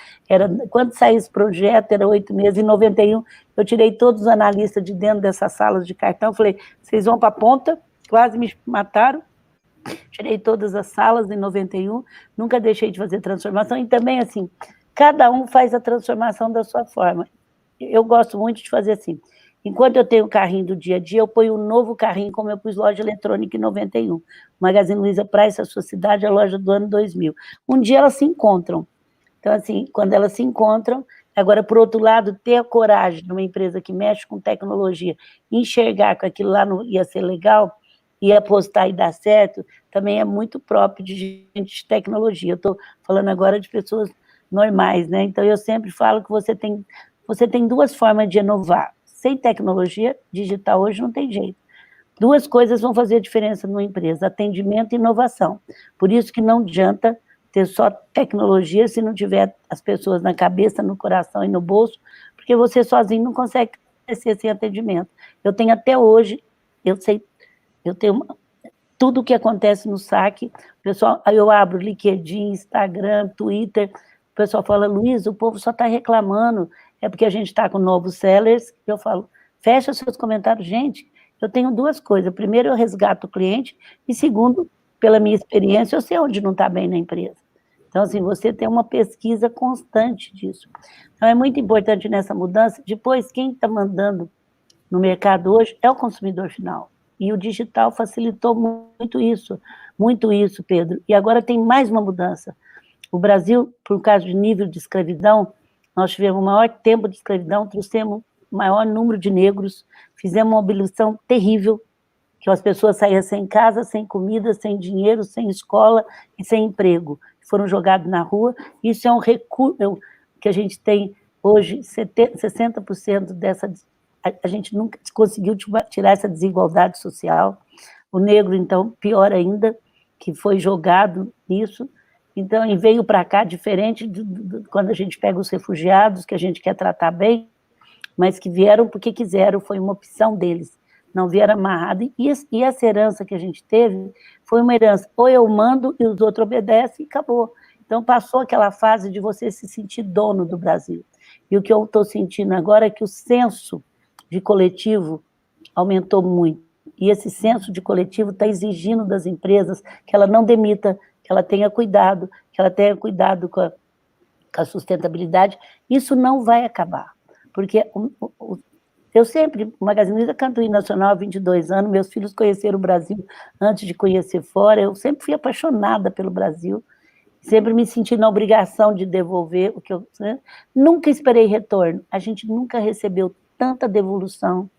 Quando saía esse projeto, era 8 meses. Em 91, eu tirei todos os analistas de dentro dessas salas de cartão. Falei: vocês vão para a ponta, quase me mataram. Tirei todas as salas em 91, nunca deixei de fazer transformação. E também, assim, cada um faz a transformação da sua forma. Eu gosto muito de fazer assim. Enquanto eu tenho o carrinho do dia a dia, eu ponho um novo carrinho, como eu pus loja eletrônica em 91. Magazine Luiza Price, a sua cidade, a loja do ano 2000. Um dia elas se encontram. Então, assim, quando elas se encontram, agora, por outro lado, ter a coragem de uma empresa que mexe com tecnologia, enxergar que aquilo lá não ia ser legal, e apostar e dar certo, também é muito próprio de gente de tecnologia. Eu estou falando agora de pessoas normais, né? Então, eu sempre falo que você tem duas formas de inovar. Sem tecnologia digital hoje não tem jeito. Duas coisas vão fazer diferença numa empresa: atendimento e inovação. Por isso que não adianta ter só tecnologia se não tiver as pessoas na cabeça, no coração e no bolso, porque você sozinho não consegue crescer sem atendimento. Eu tenho até hoje, eu tenho tudo o que acontece no saque, pessoal, aí eu abro LinkedIn, Instagram, Twitter, o pessoal fala: Luiz, o povo só está reclamando, é porque a gente está com novos sellers. Eu falo: fecha seus comentários. Gente, eu tenho duas coisas: primeiro, eu resgato o cliente, e segundo, pela minha experiência, eu sei onde não está bem na empresa. Então, assim, você tem uma pesquisa constante disso. Então, é muito importante nessa mudança. Depois, quem está mandando no mercado hoje é o consumidor final. E o digital facilitou muito isso, Pedro. E agora tem mais uma mudança. O Brasil, por causa de nível de escravidão, nós tivemos o maior tempo de escravidão, trouxemos o maior número de negros, fizemos uma abolição terrível, que as pessoas saíam sem casa, sem comida, sem dinheiro, sem escola e sem emprego. Foram jogados na rua. Isso é um recurso que a gente tem hoje, 60% dessa. A gente nunca conseguiu tirar essa desigualdade social. O negro, então, pior ainda, que foi jogado nisso. Então, e veio para cá diferente quando a gente pega os refugiados, que a gente quer tratar bem, mas que vieram porque quiseram, foi uma opção deles. não vieram amarrados. E essa herança que a gente teve foi uma herança, ou eu mando e os outros obedecem e acabou. Então, passou aquela fase de você se sentir dono do Brasil. E o que eu estou sentindo agora é que o senso de coletivo aumentou muito. E esse senso de coletivo está exigindo das empresas que ela não demita, que ela tenha cuidado com a sustentabilidade. Isso não vai acabar, porque eu sempre, o Magazine Luiza canto nacional há 22 anos, meus filhos conheceram o Brasil antes de conhecer fora, eu sempre fui apaixonada pelo Brasil, sempre me senti na obrigação de devolver o que eu... Né? Nunca esperei retorno, a gente nunca recebeu tanta devolução,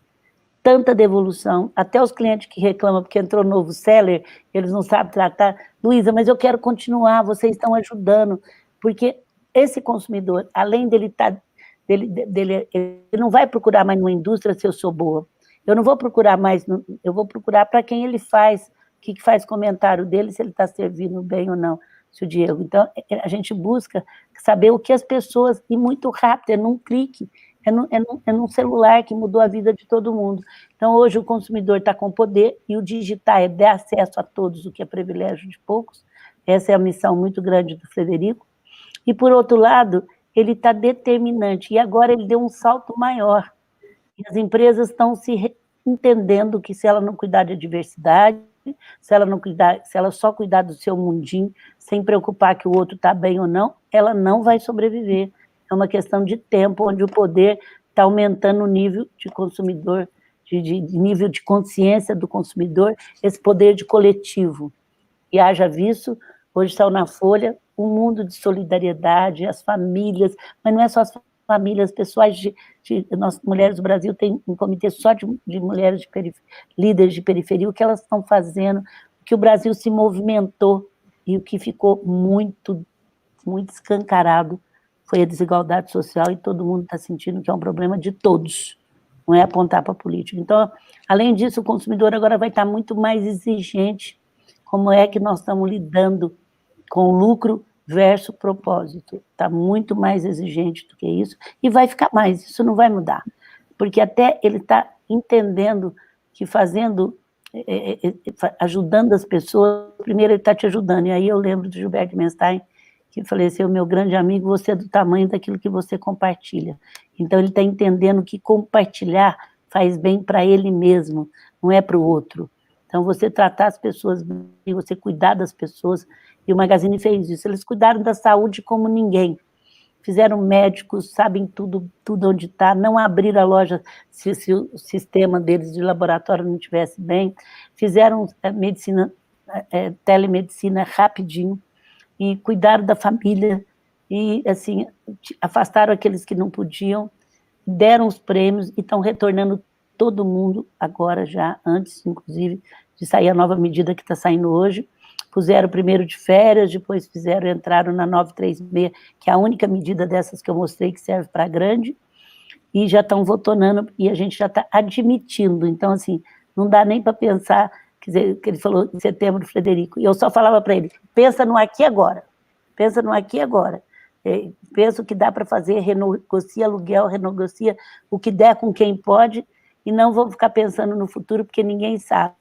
até os clientes que reclamam porque entrou novo seller, eles não sabem tratar. Luiza, mas eu quero continuar, vocês estão ajudando, porque esse consumidor, além dele estar... ele não vai procurar mais numa indústria se eu sou boa, eu não vou procurar mais, eu vou procurar para quem ele faz, o que faz comentário dele, se ele está servindo bem ou não, se o Diego. Então, a gente busca saber o que as pessoas, e muito rápido, é num clique, é num celular que mudou a vida de todo mundo. Então, hoje o consumidor está com poder, e o digital é dar acesso a todos, o que é privilégio de poucos. Essa é a missão muito grande do Frederico. E, por outro lado, ele está determinante, e agora ele deu um salto maior. E as empresas estão se entendendo que se ela não cuidar de diversidade, se ela só cuidar do seu mundinho, sem preocupar que o outro está bem ou não, ela não vai sobreviver. É uma questão de tempo, onde o poder está aumentando o nível de consumidor, de nível de consciência do consumidor, esse poder de coletivo. E haja visto, hoje saiu na Folha, um mundo de solidariedade, as famílias, mas não é só as famílias, pessoais nós, Mulheres do Brasil, tem um comitê só de mulheres de líderes de periferia, o que elas estão fazendo, o que o Brasil se movimentou, e o que ficou muito, muito escancarado foi a desigualdade social, e todo mundo está sentindo que é um problema de todos, não é apontar para a política. Então, além disso, o consumidor agora vai estar muito mais exigente, como é que nós estamos lidando com lucro versus propósito. Está muito mais exigente do que isso, e vai ficar mais, isso não vai mudar, porque até ele está entendendo que ajudando as pessoas, primeiro ele está te ajudando, e aí eu lembro do Gilberto Menstein, que faleceu, meu grande amigo, você é do tamanho daquilo que você compartilha. Então ele está entendendo que compartilhar faz bem para ele mesmo, não é para o outro. Então você tratar as pessoas bem, você cuidar das pessoas, e o Magazine fez isso, eles cuidaram da saúde como ninguém, fizeram médicos, sabem tudo onde está, não abriram a loja se o sistema deles de laboratório não estivesse bem, fizeram telemedicina rapidinho, e cuidaram da família, e assim, afastaram aqueles que não podiam, deram os prêmios, e estão retornando todo mundo agora já, antes, inclusive, de sair a nova medida que está saindo hoje, puseram primeiro de férias, depois entraram na 936, que é a única medida dessas que eu mostrei que serve para grande, e já estão votonando, e a gente já está admitindo. Então, assim, não dá nem para pensar, quer dizer, que ele falou em setembro, Frederico, e eu só falava para ele, pensa no aqui e agora, pensa no aqui e agora, pensa o que dá para fazer, renegocia aluguel, renegocia o que der com quem pode, e não vamos ficar pensando no futuro, porque ninguém sabe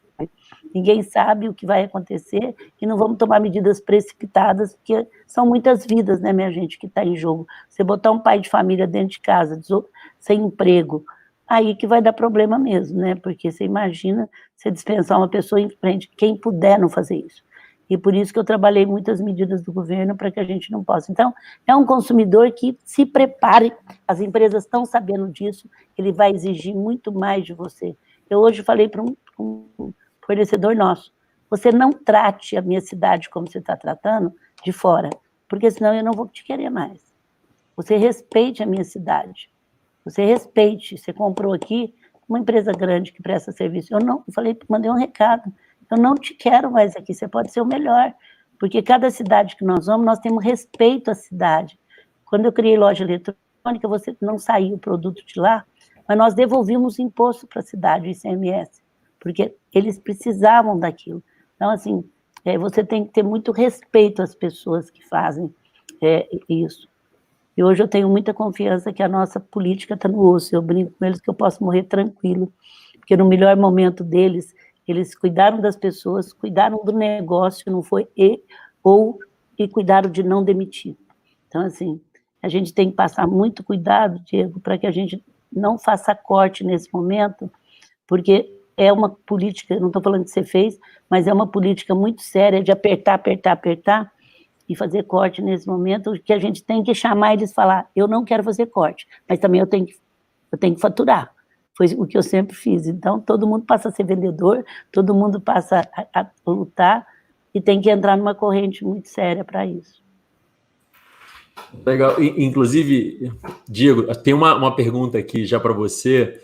o que vai acontecer, e não vamos tomar medidas precipitadas, porque são muitas vidas, né, minha gente, que está em jogo. Você botar um pai de família dentro de casa, sem emprego, aí que vai dar problema mesmo, né, porque você imagina você dispensar uma pessoa em frente, quem puder não fazer isso. E por isso que eu trabalhei muitas medidas do governo para que a gente não possa. Então, é um consumidor que se prepare, as empresas estão sabendo disso, ele vai exigir muito mais de você. Eu hoje falei para um fornecedor nosso, você não trate a minha cidade como você está tratando de fora, porque senão eu não vou te querer mais. Você respeite a minha cidade, você respeite, você comprou aqui uma empresa grande que presta serviço, eu falei, mandei um recado, eu não te quero mais aqui, você pode ser o melhor, porque cada cidade que nós vamos, nós temos respeito à cidade. Quando eu criei loja eletrônica, você não saiu o produto de lá, mas nós devolvimos imposto para a cidade, o ICMS, porque eles precisavam daquilo. Então, assim, você tem que ter muito respeito às pessoas que fazem isso. E hoje eu tenho muita confiança que a nossa política está no osso, eu brinco com eles que eu posso morrer tranquilo, porque no melhor momento deles, eles cuidaram das pessoas, cuidaram do negócio, não foi e cuidaram de não demitir. Então, assim, a gente tem que passar muito cuidado, Diego, para que a gente não faça corte nesse momento, porque é uma política, não estou falando que você fez, mas é uma política muito séria de apertar, e fazer corte nesse momento, que a gente tem que chamar eles e falar, eu não quero fazer corte, mas também eu tenho que faturar. Foi o que eu sempre fiz. Então, todo mundo passa a ser vendedor, todo mundo passa a lutar, e tem que entrar numa corrente muito séria para isso. Legal. Inclusive, Diego, tem uma pergunta aqui já para você,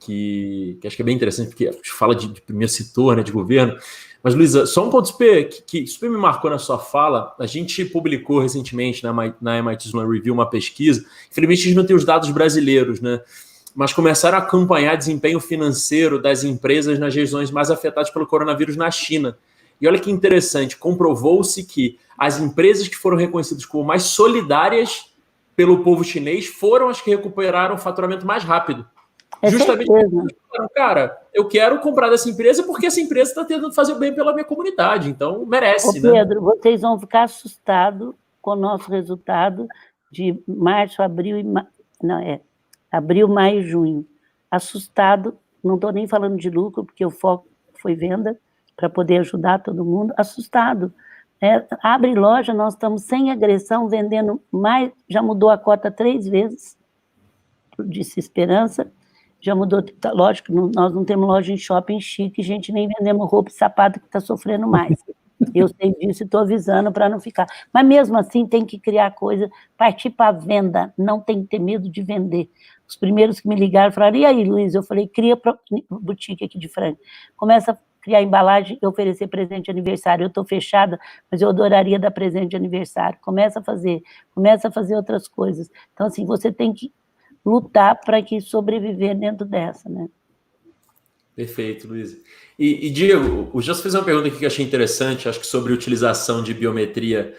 que acho que é bem interessante, porque a gente fala de primeiro setor, né, de governo. Mas, Luísa, só um ponto que super me marcou na sua fala. A gente publicou recentemente na MIT Sloan Review uma pesquisa. Infelizmente, a gente não tem os dados brasileiros, né? Mas começaram a acompanhar desempenho financeiro das empresas nas regiões mais afetadas pelo coronavírus na China. E olha que interessante, comprovou-se que as empresas que foram reconhecidas como mais solidárias pelo povo chinês foram as que recuperaram o faturamento mais rápido. Justamente porque, cara, eu quero comprar dessa empresa porque essa empresa está tentando fazer o bem pela minha comunidade, então merece, Pedro, né? Pedro, vocês vão ficar assustados com o nosso resultado de março, abril e abril, maio e junho. Assustado, não estou nem falando de lucro, porque o foco foi venda, para poder ajudar todo mundo, assustado. Abre loja, nós estamos sem agressão, vendendo mais, já mudou a cota 3 vezes, disse Esperança, já mudou, lógico, nós não temos loja em shopping chique, gente, nem vendemos roupa e sapato que está sofrendo mais. Eu sei disso e estou avisando para não ficar. Mas mesmo assim tem que criar coisa, partir para a venda, não tem que ter medo de vender. Os primeiros que me ligaram falaram, e aí, Luiz? Eu falei, cria boutique aqui de Franca. Começa a criar embalagem e oferecer presente de aniversário. Eu estou fechada, mas eu adoraria dar presente de aniversário. Começa a fazer outras coisas. Então, assim, você tem que lutar para que sobreviver dentro dessa, né? Perfeito, Luiz. E Diego, o José fez uma pergunta aqui que eu achei interessante, acho que sobre utilização de biometria,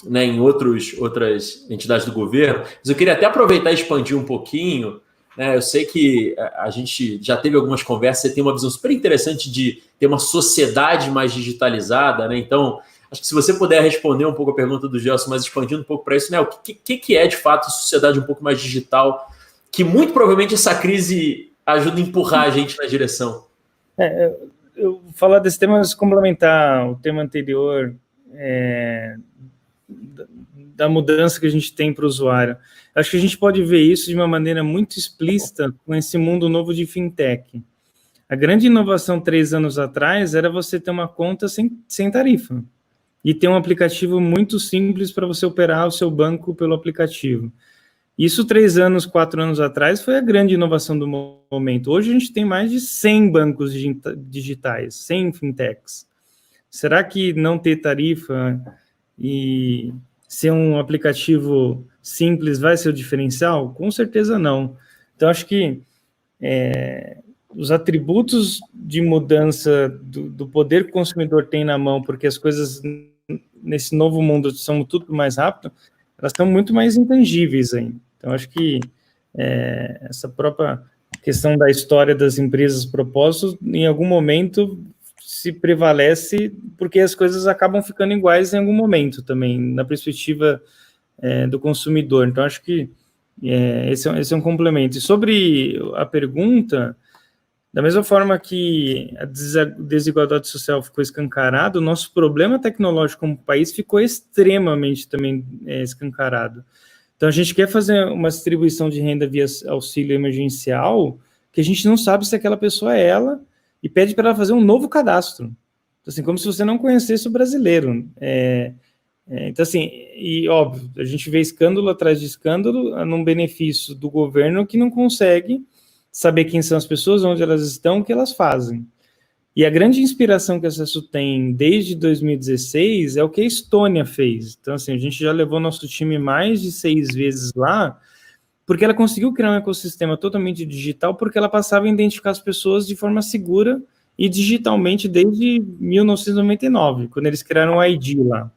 né, em outras entidades do governo, mas eu queria até aproveitar e expandir um pouquinho, né? Eu sei que a gente já teve algumas conversas, você tem uma visão super interessante de ter uma sociedade mais digitalizada, né? Então, acho que se você puder responder um pouco a pergunta do Gelson, mas expandindo um pouco para isso, né? O que é, de fato, sociedade um pouco mais digital, que muito provavelmente essa crise ajuda a empurrar a gente na direção? Eu vou falar desse tema, mas complementar o tema anterior, da mudança que a gente tem para o usuário. Acho que a gente pode ver isso de uma maneira muito explícita com esse mundo novo de fintech. A grande inovação 3 anos atrás era você ter uma conta sem tarifa e ter um aplicativo muito simples para você operar o seu banco pelo aplicativo. Isso 3 anos, 4 anos atrás foi a grande inovação do momento. Hoje a gente tem mais de 100 bancos digitais, 100 fintechs. Será que não ter tarifa e ser um aplicativo simples vai ser o diferencial? Com certeza não. Então, acho que os atributos de mudança do poder que o consumidor tem na mão, porque as coisas nesse novo mundo são tudo mais rápido, elas estão muito mais intangíveis ainda. Então, acho que essa própria questão da história das empresas propósitos, em algum momento, se prevalece, porque as coisas acabam ficando iguais em algum momento também, na perspectiva do consumidor. Então, acho que esse é um complemento. E sobre a pergunta, da mesma forma que a desigualdade social ficou escancarada, o nosso problema tecnológico como país ficou extremamente também escancarado. Então, a gente quer fazer uma distribuição de renda via auxílio emergencial, que a gente não sabe se aquela pessoa é ela, e pede para ela fazer um novo cadastro. Então, assim, como se você não conhecesse o brasileiro. Então, assim, e óbvio, a gente vê escândalo atrás de escândalo, num benefício do governo que não consegue saber quem são as pessoas, onde elas estão, o que elas fazem. E a grande inspiração que a Acesso tem desde 2016 é o que a Estônia fez. Então, assim, a gente já levou nosso time mais de 6 vezes lá, porque ela conseguiu criar um ecossistema totalmente digital, porque ela passava a identificar as pessoas de forma segura e digitalmente desde 1999, quando eles criaram o ID lá.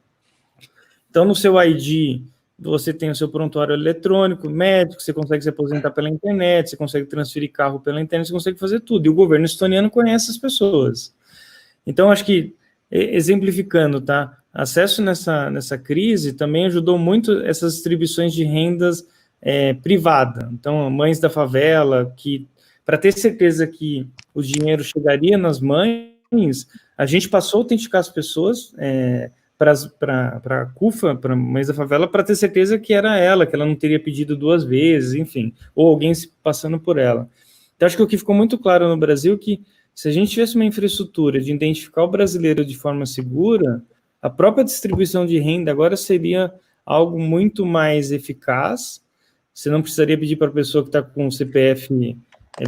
Então, no seu ID, você tem o seu prontuário eletrônico, médico, você consegue se aposentar pela internet, você consegue transferir carro pela internet, você consegue fazer tudo. E o governo estoniano conhece as pessoas. Então, acho que, exemplificando, tá? Acesso nessa crise também ajudou muito essas distribuições de rendas privada. Então, mães da favela, que para ter certeza que o dinheiro chegaria nas mães, a gente passou a autenticar as pessoas para a CUFA, para mães da favela, para ter certeza que era ela, que ela não teria pedido 2 vezes, enfim, ou alguém se passando por ela. Então, acho que o que ficou muito claro no Brasil é que se a gente tivesse uma infraestrutura de identificar o brasileiro de forma segura, a própria distribuição de renda agora seria algo muito mais eficaz. Você não precisaria pedir para a pessoa que está com o CPF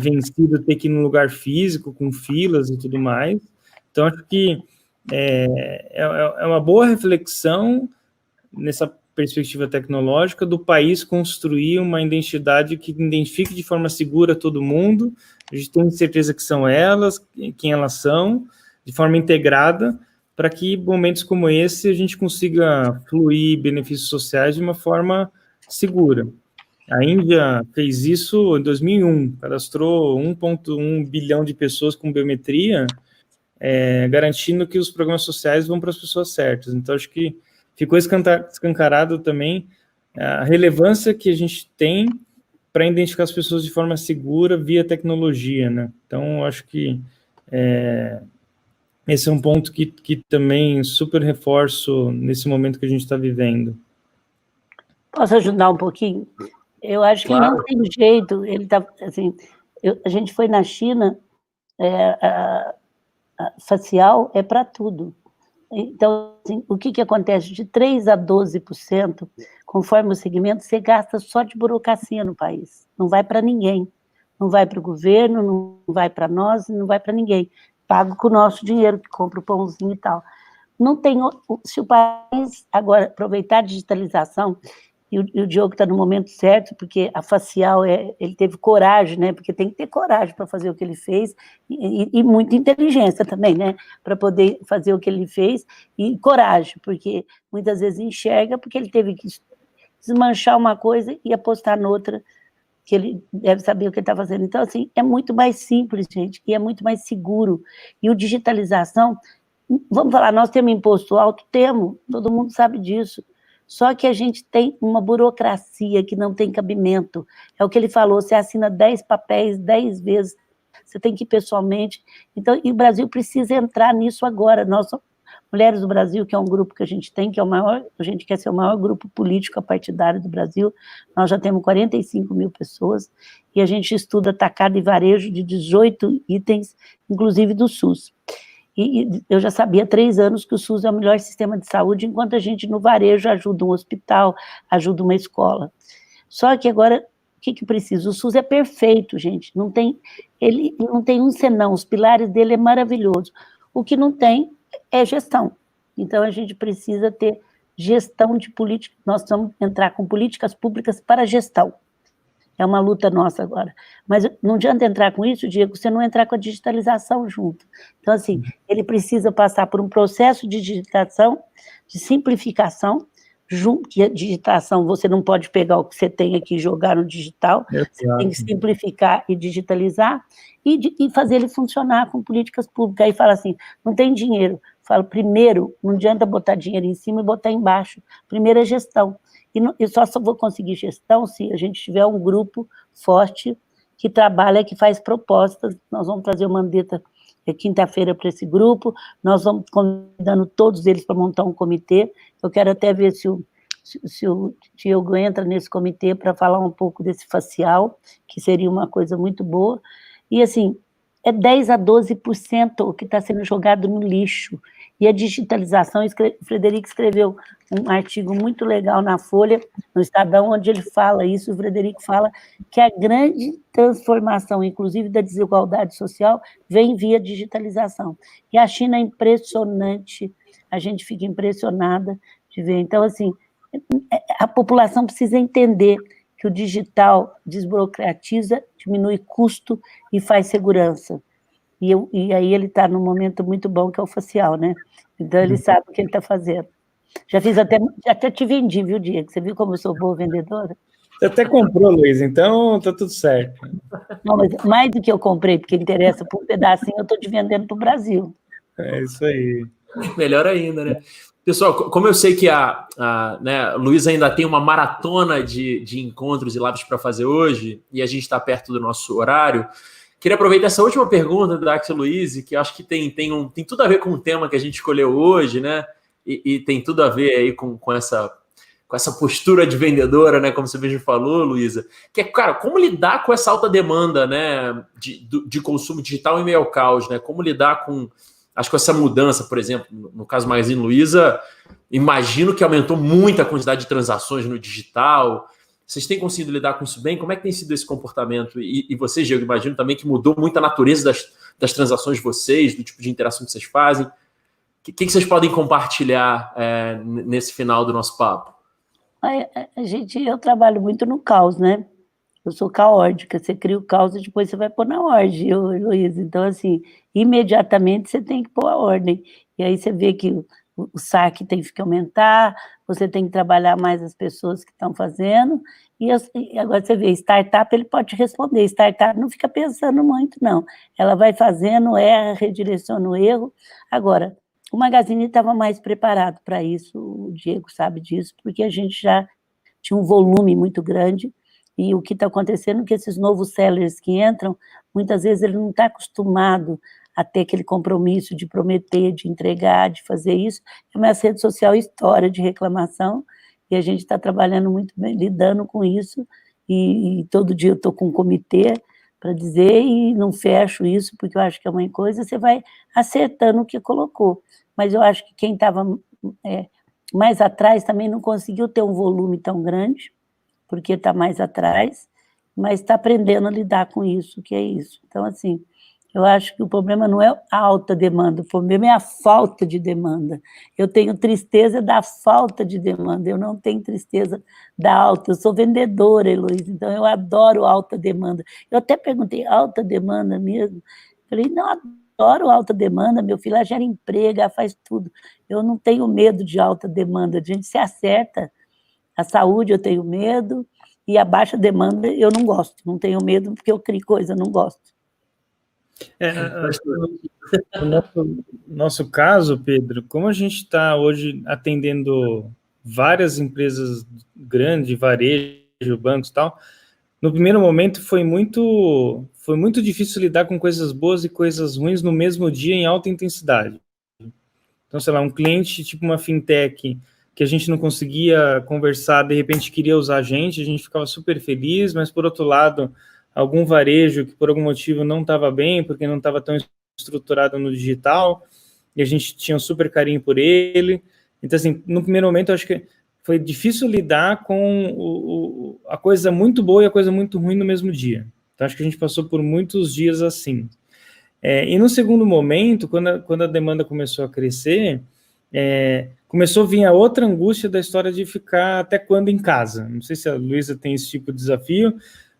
vencido ter que ir no lugar físico, com filas e tudo mais. Então, acho que é uma boa reflexão nessa perspectiva tecnológica do país construir uma identidade que identifique de forma segura todo mundo, a gente tem certeza que são elas, quem elas são, de forma integrada, para que momentos como esse a gente consiga fluir benefícios sociais de uma forma segura. A Índia fez isso em 2001, cadastrou 1,1 bilhão de pessoas com biometria, garantindo que os programas sociais vão para as pessoas certas. Então, acho que ficou escancarado também a relevância que a gente tem para identificar as pessoas de forma segura via tecnologia, né? Então, acho que esse é um ponto que também super reforço nesse momento que a gente está vivendo. Posso ajudar um pouquinho? Eu acho que não tem jeito. Ele tá assim. A gente foi na China, a facial é para tudo. Então, assim, o que acontece? De 3% a 12%, conforme o segmento, você gasta só de burocracia no país. Não vai para ninguém. Não vai para o governo, não vai para nós, não vai para ninguém. Pago com o nosso dinheiro, que compra o pãozinho e tal. Não tem. Se o país agora aproveitar a digitalização, e o Diogo está no momento certo, porque a facial, ele teve coragem, né? Porque tem que ter coragem para fazer o que ele fez, e muita inteligência também, né? Para poder fazer o que ele fez, e coragem, porque muitas vezes enxerga, porque ele teve que desmanchar uma coisa e apostar noutra, que ele deve saber o que ele está fazendo. Então, assim, é muito mais simples, gente, e é muito mais seguro. E o digitalização, vamos falar, nós temos imposto alto? Temos, todo mundo sabe disso. Só que a gente tem uma burocracia que não tem cabimento. É o que ele falou, você assina 10 papéis 10 vezes, você tem que ir pessoalmente. Então, e o Brasil precisa entrar nisso agora. Nós, Mulheres do Brasil, que é um grupo que a gente tem, que é o maior, a gente quer ser o maior grupo político partidário do Brasil, nós já temos 45 mil pessoas, e a gente estuda atacado e varejo de 18 itens, inclusive do SUS. E eu já sabia há 3 anos que o SUS é o melhor sistema de saúde, enquanto a gente no varejo ajuda um hospital, ajuda uma escola. Só que agora, o que precisa? O SUS é perfeito, gente, ele não tem um senão, os pilares dele é maravilhoso. O que não tem é gestão. Então, a gente precisa ter gestão de política, nós vamos entrar com políticas públicas para gestão. É uma luta nossa agora. Mas não adianta entrar com isso, Diego, você não entrar com a digitalização junto. Então, assim, ele precisa passar por um processo de digitação, de simplificação, que a digitação, você não pode pegar o que você tem aqui e jogar no digital, você tem que simplificar e digitalizar, e fazer ele funcionar com políticas públicas. Aí fala assim, não tem dinheiro. Falo, primeiro, não adianta botar dinheiro em cima e botar embaixo. Primeiro é gestão. E só vou conseguir gestão se a gente tiver um grupo forte que trabalha, que faz propostas. Nós vamos trazer o Mandetta quinta-feira para esse grupo, nós vamos convidando todos eles para montar um comitê. Eu quero até ver se o Diogo entra nesse comitê para falar um pouco desse facial, que seria uma coisa muito boa. E, assim, é 10% a 12% o que está sendo jogado no lixo. E a digitalização, o Frederico escreveu um artigo muito legal na Folha, no Estadão, onde ele fala isso, o Frederico fala que a grande transformação, inclusive da desigualdade social, vem via digitalização. E a China é impressionante, a gente fica impressionada de ver. Então, assim, a população precisa entender que o digital desburocratiza, diminui custo e faz segurança. E aí ele está num momento muito bom, que é o facial, né? Então ele sabe o que ele está fazendo. Já fiz até te vendi, viu, Diego? Você viu como eu sou boa vendedora? Você até comprou, Luiz, então tá tudo certo. Não, mas mais do que eu comprei, porque interessa por um pedacinho, eu estou te vendendo para o Brasil. É isso aí. Melhor ainda, né? Pessoal, como eu sei que a Luísa ainda tem uma maratona de encontros e lives para fazer hoje, e a gente está perto do nosso horário, queria aproveitar essa última pergunta da Axel Luiz, que eu acho que tem tudo a ver com o tema que a gente escolheu hoje, né? E tem tudo a ver aí com essa postura de vendedora, né? Como você mesmo falou, Luísa, que é, cara, como lidar com essa alta demanda, né? De consumo digital em meio ao caos, né? Como lidar com essa mudança, por exemplo, no caso Magazine Luiza, imagino que aumentou muito a quantidade de transações no digital. Vocês têm conseguido lidar com isso bem? Como é que tem sido esse comportamento? E vocês, Diego, imagino também que mudou muito a natureza das transações de vocês, do tipo de interação que vocês fazem. O que vocês podem compartilhar nesse final do nosso papo? Eu trabalho muito no caos, né? Eu sou caótica, você cria o caos e depois você vai pôr na ordem, Luiz. Então, assim, imediatamente você tem que pôr a ordem. E aí você vê que o saque tem que aumentar, você tem que trabalhar mais as pessoas que estão fazendo. E agora você vê, startup, ele pode responder. Startup não fica pensando muito, não. Ela vai fazendo, erra, redireciona o erro. Agora, o Magazine estava mais preparado para isso, o Diego sabe disso, porque a gente já tinha um volume muito grande. E o que está acontecendo é que esses novos sellers que entram, muitas vezes ele não está acostumado a ter aquele compromisso de prometer, de entregar, de fazer isso. É uma rede social história de reclamação, e a gente está trabalhando muito bem, lidando com isso, e todo dia eu estou com um comitê para dizer, e não fecho isso, porque eu acho que é uma coisa, você vai acertando o que colocou. Mas eu acho que quem estava mais atrás também não conseguiu ter um volume tão grande, porque está mais atrás, mas está aprendendo a lidar com isso, que é isso. Então, assim, eu acho que o problema não é a alta demanda, o problema é a falta de demanda. Eu tenho tristeza da falta de demanda, eu não tenho tristeza da alta. Eu sou vendedora, Heloísa, então eu adoro alta demanda. Eu até perguntei, alta demanda mesmo? Falei, não, adoro alta demanda, meu filho, ela gera emprego, ela faz tudo. Eu não tenho medo de alta demanda, a gente se acerta. A saúde eu tenho medo, e a baixa demanda eu não gosto. Não tenho medo porque eu crio coisa, eu não gosto. No nosso caso, Pedro, como a gente está hoje atendendo várias empresas grandes, varejo, bancos e tal, no primeiro momento foi muito difícil lidar com coisas boas e coisas ruins no mesmo dia em alta intensidade. Então, sei lá, um cliente tipo uma fintech que a gente não conseguia conversar, de repente queria usar a gente ficava super feliz, mas por outro lado, algum varejo que por algum motivo não estava bem, porque não estava tão estruturado no digital, e a gente tinha um super carinho por ele. Então, assim, no primeiro momento, eu acho que foi difícil lidar com a coisa muito boa e a coisa muito ruim no mesmo dia. Então, acho que a gente passou por muitos dias assim. E no segundo momento, quando a demanda começou a crescer, começou a vir a outra angústia da história de ficar até quando em casa. Não sei se a Luísa tem esse tipo de desafio,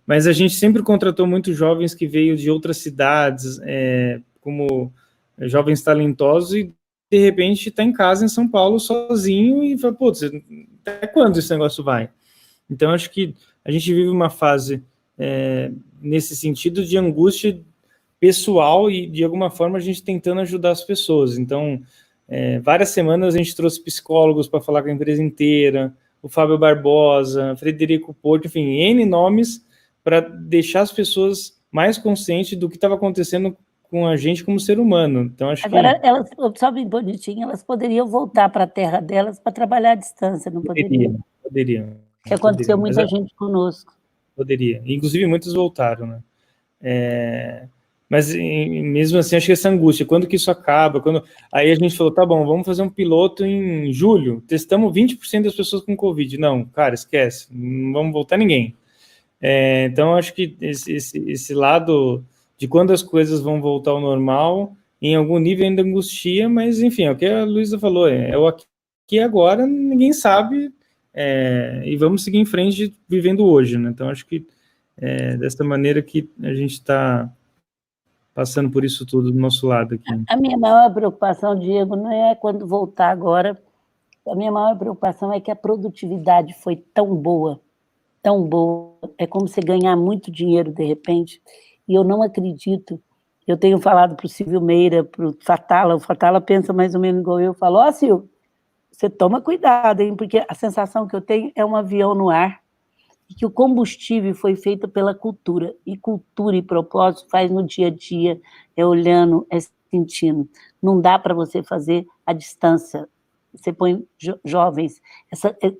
mas a gente sempre contratou muitos jovens que veio de outras cidades, como jovens talentosos, e de repente está em casa em São Paulo sozinho e fala, putz, até quando esse negócio vai? Então, acho que a gente vive uma fase nesse sentido de angústia pessoal e, de alguma forma, a gente tentando ajudar as pessoas. Então, várias semanas a gente trouxe psicólogos para falar com a empresa inteira, o Fábio Barbosa, Frederico Porto, enfim, N nomes, para deixar as pessoas mais conscientes do que estava acontecendo com a gente como ser humano. Então, acho agora, elas, só bem bonitinho, elas poderiam voltar para a terra delas para trabalhar à distância, não poderiam? Poderiam. Que aconteceu muita gente conosco. Poderia. Inclusive, muitos voltaram, né? Mas, mesmo assim, acho que essa angústia, quando que isso acaba? Aí a gente falou, tá bom, vamos fazer um piloto em julho, testamos 20% das pessoas com Covid. Não, cara, esquece, não vamos voltar ninguém. Então, acho que esse lado de quando as coisas vão voltar ao normal, em algum nível ainda angustia, mas, enfim, é o que a Luísa falou, o aqui e agora, ninguém sabe, e vamos seguir em frente vivendo hoje, né? Então, acho que dessa maneira que a gente está passando por isso tudo do nosso lado aqui. A minha maior preocupação, Diego, não é quando voltar agora a minha maior preocupação é que a produtividade foi tão boa, é como você ganhar muito dinheiro de repente, e eu não acredito. Eu tenho falado para o Silvio Meira, para o Fatala pensa mais ou menos igual eu, falo, Silvio, você toma cuidado, hein, porque a sensação que eu tenho é um avião no ar, e que o combustível foi feito pela cultura, e cultura e propósito faz no dia a dia, é olhando, é sentindo. Não dá para você fazer à distância, você põe jovens,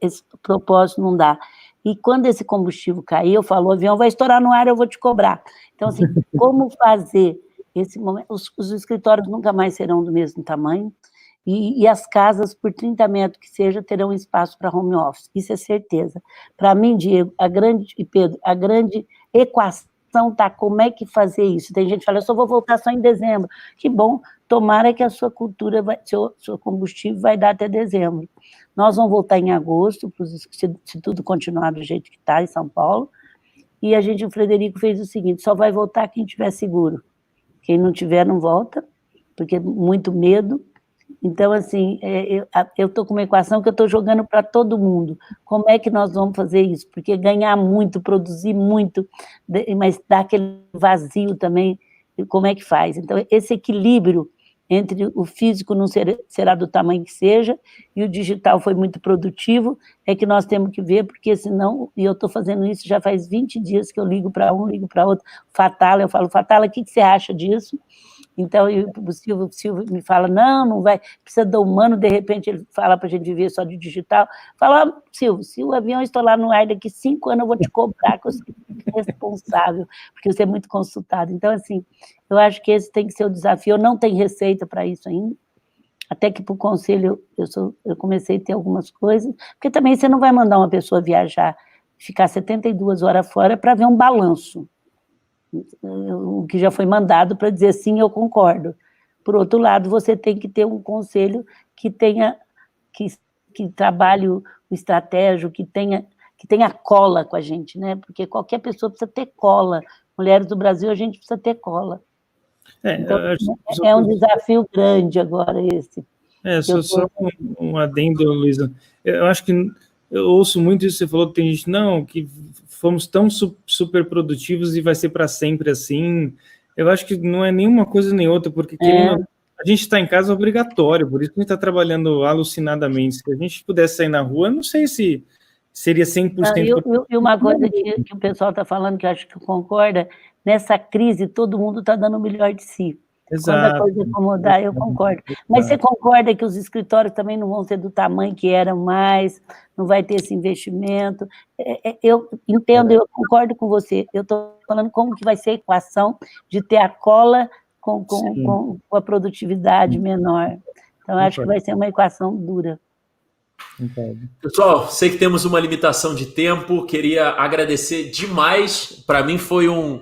esse propósito não dá. E quando esse combustível cair, eu falo, o avião vai estourar no ar, eu vou te cobrar. Então, assim, como fazer esse momento? Os escritórios nunca mais serão do mesmo tamanho, e as casas, por 30 metros que seja, terão espaço para home office, isso é certeza. Para mim, Diego, e Pedro, a grande equação está como é que fazer isso. Tem gente que fala, eu só vou voltar só em dezembro. Que bom, tomara que a sua cultura, seu combustível vai dar até dezembro. Nós vamos voltar em agosto, se tudo continuar do jeito que está em São Paulo, e o Frederico fez o seguinte, só vai voltar quem tiver seguro. Quem não tiver, não volta, porque muito medo. Então, assim, eu estou com uma equação que eu estou jogando para todo mundo. Como é que nós vamos fazer isso? Porque ganhar muito, produzir muito, mas dar aquele vazio também, como é que faz? Então, esse equilíbrio entre o físico não será do tamanho que seja, e o digital foi muito produtivo, é que nós temos que ver, porque senão, e eu estou fazendo isso já faz 20 dias que eu ligo para um, ligo para outro, Fatala, eu falo, Fatala, o que você acha disso? Então, o Silvio me fala, não vai, precisa do humano, de repente ele fala para a gente viver só de digital. Fala, Silvio, se o avião estourar no ar daqui 5 anos, eu vou te cobrar, que eu sou responsável, porque você é muito consultado. Então, assim, eu acho que esse tem que ser o desafio. Eu não tenho receita para isso ainda, até que para o conselho eu comecei a ter algumas coisas, porque também você não vai mandar uma pessoa viajar, ficar 72 horas fora para ver um balanço, o que já foi mandado para dizer sim, eu concordo. Por outro lado, você tem que ter um conselho que trabalhe o estratégico, que tenha cola com a gente, né? Porque qualquer pessoa precisa ter cola. Mulheres do Brasil, a gente precisa ter cola. Então, é um desafio grande agora esse. Só um adendo, Luísa. Eu acho que eu ouço muito isso, você falou que tem gente, não, que fomos tão super produtivos e vai ser para sempre assim. Eu acho que não é nenhuma coisa nem outra, porque a gente está em casa obrigatório, por isso que a gente está trabalhando alucinadamente. Se a gente pudesse sair na rua, eu não sei se seria 100%. E uma coisa que o pessoal está falando, que eu acho que concorda, nessa crise todo mundo está dando o melhor de si. Exato. Quando a coisa acomodar, eu concordo. Mas você concorda que os escritórios também não vão ser do tamanho que eram mais, não vai ter esse investimento? Eu entendo, eu concordo com você. Eu estou falando como que vai ser a equação de ter a cola com a produtividade menor. Então, acho que vai ser uma equação dura. Pessoal, sei que temos uma limitação de tempo, queria agradecer demais. Para mim foi um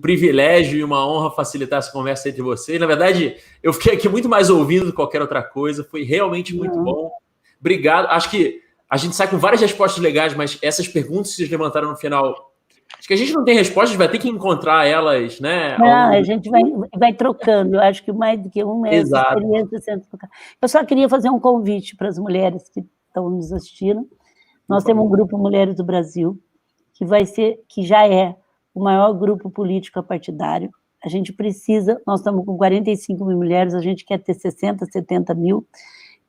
privilégio e uma honra facilitar essa conversa entre vocês. Na verdade, eu fiquei aqui muito mais ouvindo do que qualquer outra coisa. Foi realmente muito bom. Obrigado. Acho que a gente sai com várias respostas legais, mas essas perguntas que vocês levantaram no final, acho que a gente não tem respostas, vai ter que encontrar elas, né? A gente vai trocando. Eu acho que mais do que uma é essa experiência sendo trocada. Eu só queria fazer um convite para as mulheres que estão nos assistindo. Nós temos um grupo Mulheres do Brasil, que já é o maior grupo político partidário. A gente precisa, nós estamos com 45 mil mulheres, a gente quer ter 60, 70 mil,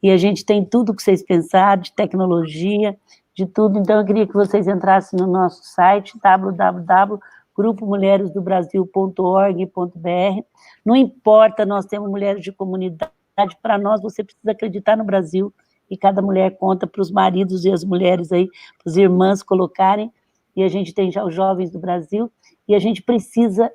e a gente tem tudo que vocês pensaram, de tecnologia, de tudo. Então, eu queria que vocês entrassem no nosso site, www.grupomulheresdobrasil.org.br. Não importa, nós temos mulheres de comunidade, para nós você precisa acreditar no Brasil, e cada mulher conta para os maridos e as mulheres aí, para as irmãs colocarem, e a gente tem já os jovens do Brasil, e a gente precisa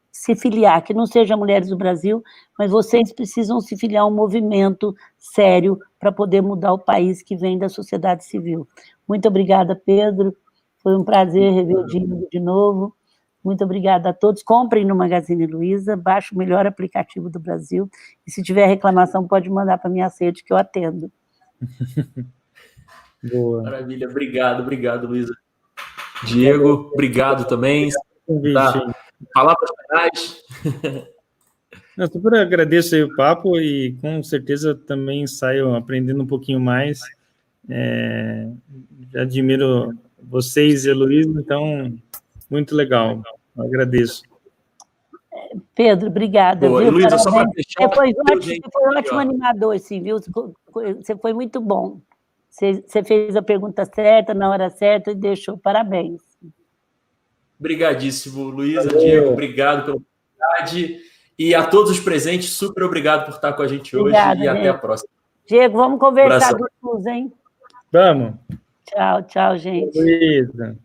se filiar, que não seja Mulheres do Brasil, mas vocês precisam se filiar a um movimento sério para poder mudar o país que vem da sociedade civil. Muito obrigada, Pedro, foi um prazer rever o Diego de novo, muito obrigada a todos, comprem no Magazine Luiza, baixe o melhor aplicativo do Brasil, e se tiver reclamação pode mandar para a minha sede que eu atendo. Boa. Maravilha, obrigado, Luísa. Diego, obrigado também. Tá. Palavras finais. Eu super agradeço aí o papo e com certeza também saio aprendendo um pouquinho mais. Já admiro vocês e a Luísa, então, muito legal. Eu agradeço. Pedro, obrigada, Boa. viu? E, Luísa, só para Parabéns. fechar, Você foi um ótimo animador, sim, viu? Você foi muito bom. Você fez a pergunta certa, na hora certa e deixou. Parabéns. Obrigadíssimo, Luísa, Diego, obrigado pela oportunidade. E a todos os presentes, super obrigado por estar com a gente Obrigada, hoje e até a próxima. Diego, vamos conversar Abração. do SUS, hein? Vamos. Tchau, tchau, gente. Luísa.